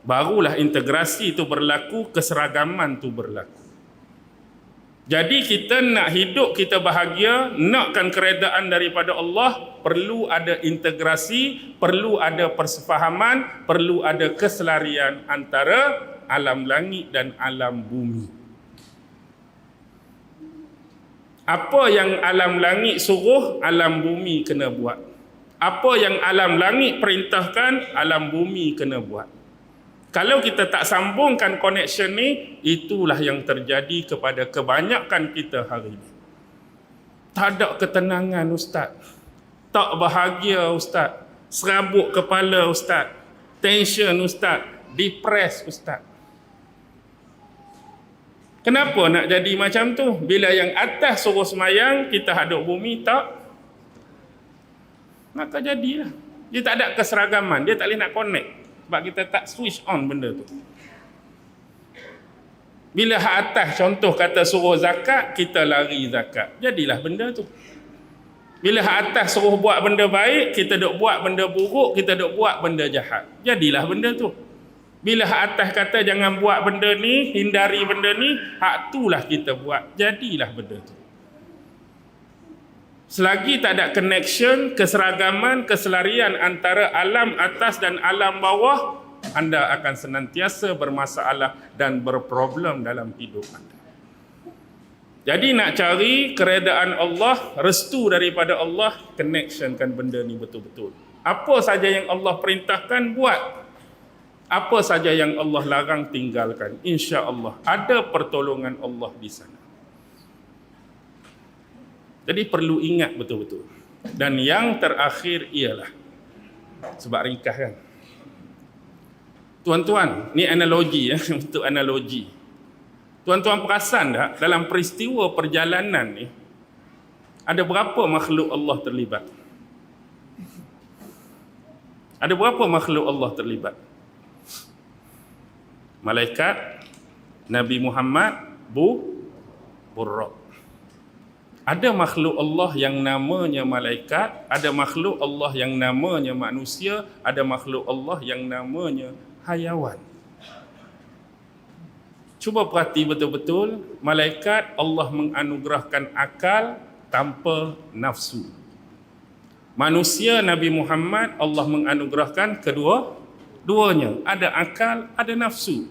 Barulah integrasi tu berlaku, keseragaman tu berlaku. Jadi kita nak hidup kita bahagia, nakkan keredaan daripada Allah, perlu ada integrasi, perlu ada persefahaman, perlu ada keselarian antara alam langit dan alam bumi. Apa yang alam langit suruh, alam bumi kena buat. Apa yang alam langit perintahkan, alam bumi kena buat. Kalau kita tak sambungkan connection ni, itulah yang terjadi kepada kebanyakan kita hari ini. Tak ada ketenangan ustaz. Tak bahagia ustaz. Serabut kepala ustaz. Tension ustaz. Depress ustaz. Kenapa nak jadi macam tu? Bila yang atas suruh semayang, kita hadap bumi tak? Maka jadilah. Dia tak ada keseragaman, dia tak boleh nak connect. Sebab kita tak switch on benda tu. Bila hak atas contoh kata suruh zakat, kita lari zakat. Jadilah benda tu. Bila hak atas suruh buat benda baik, kita duk buat benda buruk, kita duk buat benda jahat. Jadilah benda tu. Bila hak atas kata jangan buat benda ni, hindari benda ni, hak itulah kita buat. Jadilah benda tu. Selagi tak ada connection, keseragaman, keselarian antara alam atas dan alam bawah, anda akan senantiasa bermasalah dan berproblem dalam hidup anda. Jadi nak cari keredaan Allah, restu daripada Allah, connectionkan benda ni betul-betul. Apa saja yang Allah perintahkan, buat. Apa saja yang Allah larang, tinggalkan. Insya-Allah ada pertolongan Allah di sana. Jadi perlu ingat betul-betul. Dan yang terakhir ialah, sebab ringkas kan, tuan-tuan, ni analogi ya, untuk analogi. Tuan-tuan perasan tak dalam peristiwa perjalanan ni ada berapa makhluk Allah terlibat? Ada berapa makhluk Allah terlibat? Malaikat, Nabi Muhammad, Buraq. Ada makhluk Allah yang namanya malaikat, ada makhluk Allah yang namanya manusia, ada makhluk Allah yang namanya hayawan. Cuba perhati betul-betul, malaikat Allah menganugerahkan akal tanpa nafsu. Manusia Nabi Muhammad Allah menganugerahkan duanya, ada akal, ada nafsu.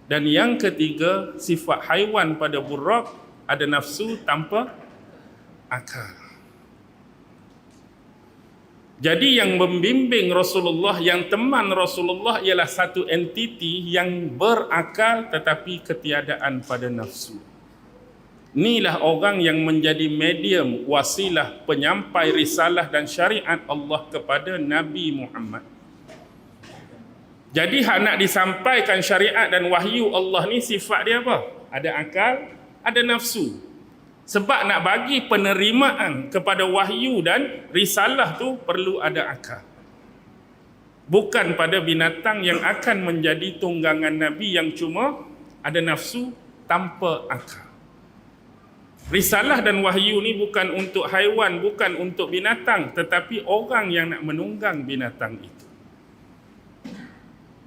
Dan yang ketiga, sifat haiwan pada Buraq, ada nafsu tanpa akal. Jadi yang membimbing Rasulullah, yang teman Rasulullah ialah satu entiti yang berakal tetapi ketiadaan pada nafsu. Inilah orang yang menjadi medium, wasilah, penyampai risalah dan syariat Allah kepada Nabi Muhammad. Jadi hak nak disampaikan syariat dan wahyu Allah ni sifat dia apa? Ada akal, ada nafsu. Sebab nak bagi penerimaan kepada wahyu dan risalah tu perlu ada akal. Bukan pada binatang yang akan menjadi tunggangan Nabi yang cuma ada nafsu tanpa akal. Risalah dan wahyu ni bukan untuk haiwan, bukan untuk binatang, tetapi orang yang nak menunggang binatang itu.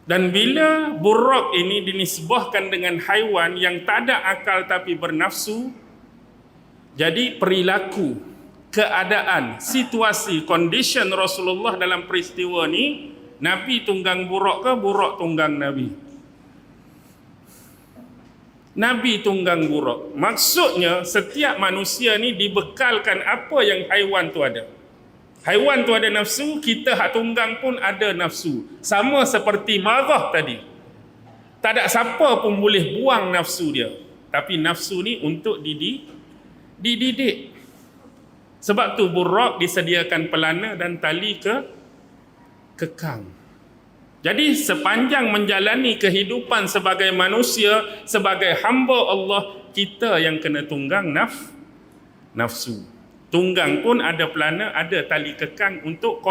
Dan bila Buraq ini dinisbahkan dengan haiwan yang tak ada akal tapi bernafsu, jadi perilaku, keadaan, situasi, condition Rasulullah dalam peristiwa ni, Nabi tunggang Buraq ke Buraq tunggang Nabi? Nabi tunggang Buraq. Maksudnya setiap manusia ni dibekalkan apa yang haiwan tu ada. Haiwan tu ada nafsu, kita hak tunggang pun ada nafsu. Sama seperti marah tadi. Tak ada siapa pun boleh buang nafsu dia. Tapi nafsu ni untuk dididik. Sebab tu Buraq disediakan pelana dan tali kekang. Jadi sepanjang menjalani kehidupan sebagai manusia, sebagai hamba Allah, kita yang kena tunggang nafsu. Tunggang pun ada pelana, ada tali kekang untuk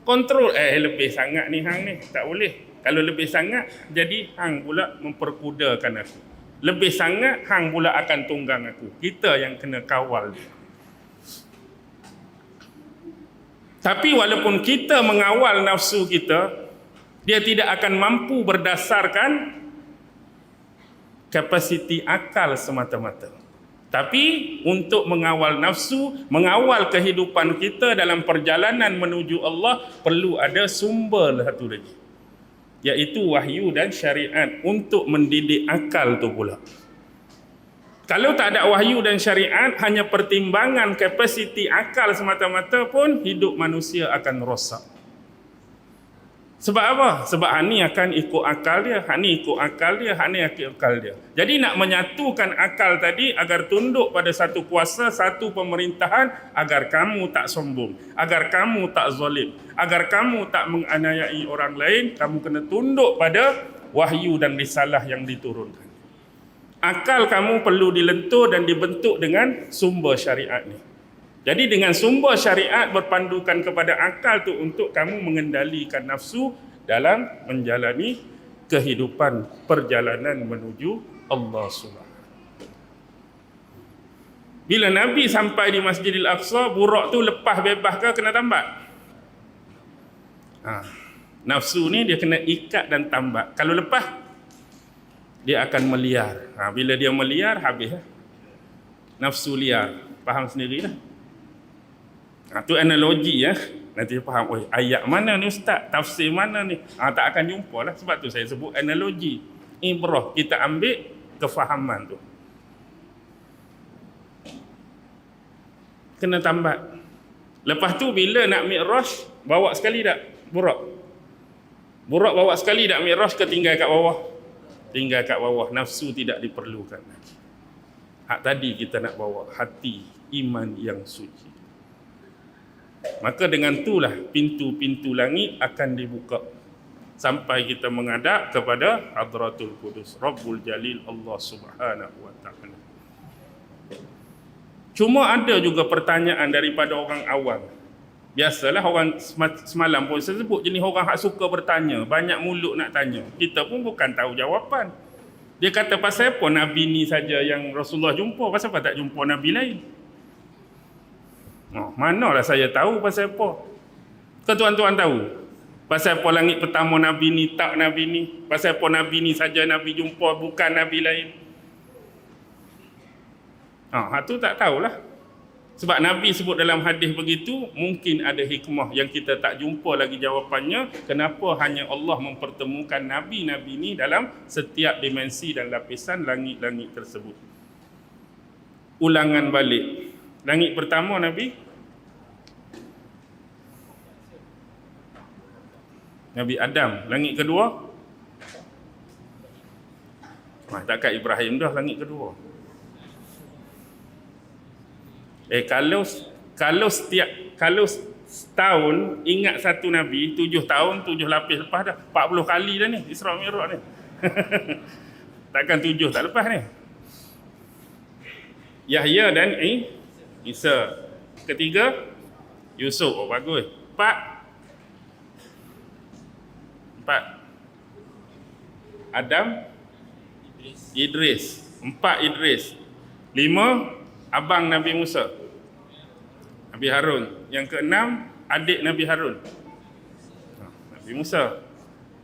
kontrol. Lebih sangat ni hang ni, tak boleh. Kalau lebih sangat, jadi hang pula memperkudakan aku. Lebih sangat, hang pula akan tunggang aku. Kita yang kena kawal dia. Tapi walaupun kita mengawal nafsu kita, dia tidak akan mampu berdasarkan kapasiti akal semata-mata. Tapi untuk mengawal nafsu, mengawal kehidupan kita dalam perjalanan menuju Allah, perlu ada sumber satu lagi, iaitu wahyu dan syariat untuk mendidik akal tu pula. Kalau tak ada wahyu dan syariat, hanya pertimbangan kapasiti akal semata-mata pun, hidup manusia akan rosak. Sebab apa? Sebab hak ni akan ikut akal dia, hak ni ikut akal dia, hak ni ikut akal dia. Jadi nak menyatukan akal tadi agar tunduk pada satu kuasa, satu pemerintahan, agar kamu tak sombong, agar kamu tak zalim, agar kamu tak menganiayai orang lain, kamu kena tunduk pada wahyu dan risalah yang diturunkan. Akal kamu perlu dilentur dan dibentuk dengan sumber syariat ni. Jadi dengan sumber syariat berpandukan kepada akal tu untuk kamu mengendalikan nafsu dalam menjalani kehidupan perjalanan menuju Allah Subhanahu. Bila Nabi sampai di Masjidil Aqsa, burak tu lepas bebas ke kena tambat? Nafsu ni dia kena ikat dan tambat. Kalau lepas, dia akan meliar. Bila dia meliar, habis. Nafsu liar. Faham sendirilah. Tu analogi ya. Nanti faham, ayat mana ni ustaz? Tafsir mana ni? Tak akan jumpa lah. Sebab tu saya sebut analogi. Ibrah. Kita ambil kefahaman tu. Kena tambat. Lepas tu bila nak mi'raj, bawa sekali tak? Burak bawa sekali tak mi'raj ke tinggal kat bawah? Tinggal kat bawah. Nafsu tidak diperlukan lagi. Hak tadi kita nak bawa hati iman yang suci. Maka dengan itulah pintu-pintu langit akan dibuka sampai kita menghadap kepada Hadratul Qudus Rabbul Jalil Allah Subhanahu wa ta'ala. Cuma ada juga pertanyaan daripada orang awam. Biasalah orang semalam pun saya sebut jenis orang hak suka bertanya, banyak mulut nak tanya. Kita pun bukan tahu jawapan. Dia kata pasal apa Nabi ni saja yang Rasulullah jumpa, pasal apa tak jumpa Nabi lain? Manalah saya tahu pasal apa? Ke tuan-tuan tahu? Pasal apa langit pertama Nabi ni tak Nabi ni? Pasal apa Nabi ni saja Nabi jumpa, bukan Nabi lain? Itu tak tahulah. Sebab Nabi sebut dalam hadis begitu, mungkin ada hikmah yang kita tak jumpa lagi jawapannya. Kenapa hanya Allah mempertemukan Nabi-Nabi ni dalam setiap dimensi dan lapisan langit-langit tersebut. Ulangan balik. Langit pertama Nabi Adam. Langit kedua takkan Ibrahim dah langit kedua. Kalau setahun ingat satu Nabi, 7 tahun, 7 lapis lepas dah. 40 kali dah ni Isra Mi'raj ni. Takkan 7 tak lepas ni. Yahya dan Isa. Ketiga Yusuf. Bagus. 4 Adam, Idris. 4 Idris. 5 abang Nabi Musa, Nabi Harun. Yang ke-6 adik Nabi Harun, Nabi Musa.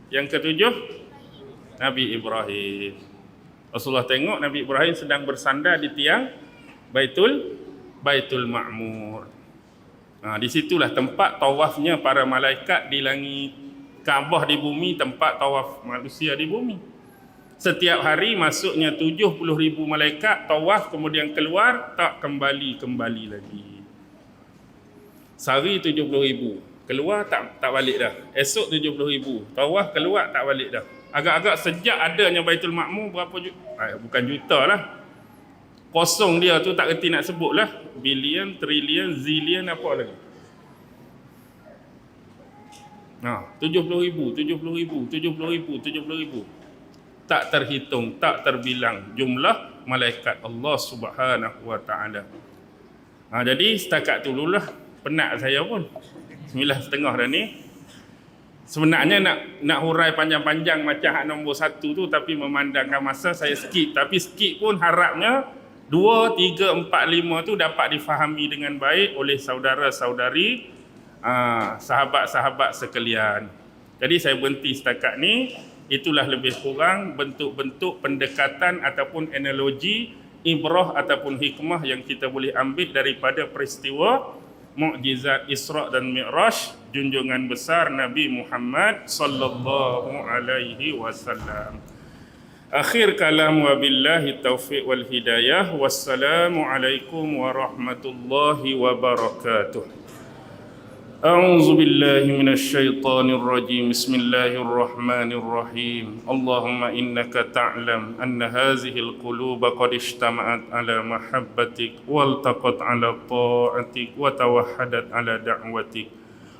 Yang ke-7 Nabi Ibrahim. Rasulullah tengok Nabi Ibrahim sedang bersandar di tiang Baitul Ma'mur. Di situlah tempat tawafnya para malaikat di langit. Kaabah di bumi, tempat tawaf manusia di bumi. Setiap hari masuknya 70,000 malaikat tawaf, kemudian keluar, tak kembali lagi. Sehari 70,000, keluar tak balik dah. Esok 70,000, tawaf keluar tak balik dah. Agak-agak sejak adanya Baitul Ma'mur berapa juta? Bukan juta lah. Kosong dia tu tak kerti nak sebut lah. Bilion, trilion, zilion, apa lagi. 70,000. Tak terhitung, tak terbilang jumlah malaikat Allah Subhanahu wa ta'ala. Jadi setakat tu dululah, penat saya pun 9:30 dah ni. Sebenarnya nak hurai panjang-panjang macam hak nombor 1 tu, tapi memandangkan masa saya skip. Tapi skip pun harapnya 2, 3, 4, 5 tu dapat difahami dengan baik oleh saudara-saudari, sahabat-sahabat sekalian. Jadi saya berhenti setakat ni. Itulah lebih kurang bentuk-bentuk pendekatan ataupun analogi, ibrah ataupun hikmah yang kita boleh ambil daripada peristiwa mukjizat Isra dan Mi'raj junjungan besar Nabi Muhammad sallallahu alaihi wasallam. Akhir kalam, wabillahi taufiq wal hidayah. Wassalamualaikum warahmatullahi wabarakatuh. أعوذ بالله من الشيطان الرجيم. بسم الله الرحمن الرحيم. اللهم إنك تعلم أن هذه القلوب قد اجتمعت على محبتك والتقت على طاعتك وتوحدت على دعوتك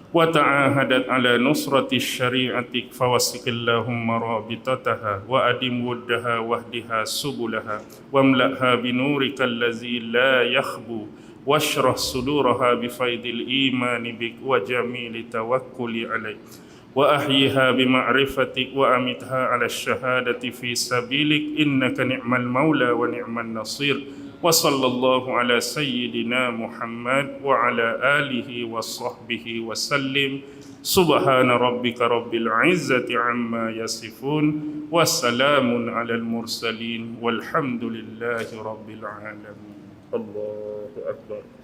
وتعاهدت على نصرة شريعتك فوسق اللهم رابطتها وأدم ودها واهدها سبلها واملأها بنورك الذي لا يخبو واشرح صدورها بفيض الإيمان بك وجميل توكل عليك وأحيها بمعرفتك وأمتها على الشهادة في سبيلك إنك نعم المولى ونعم النصير وصلى الله على سيدنا محمد وعلى آله وصحبه وسلم سبحان ربك رب العزة عما يصفون وسلام على المرسلين والحمد لله رب العالمين الله أكبر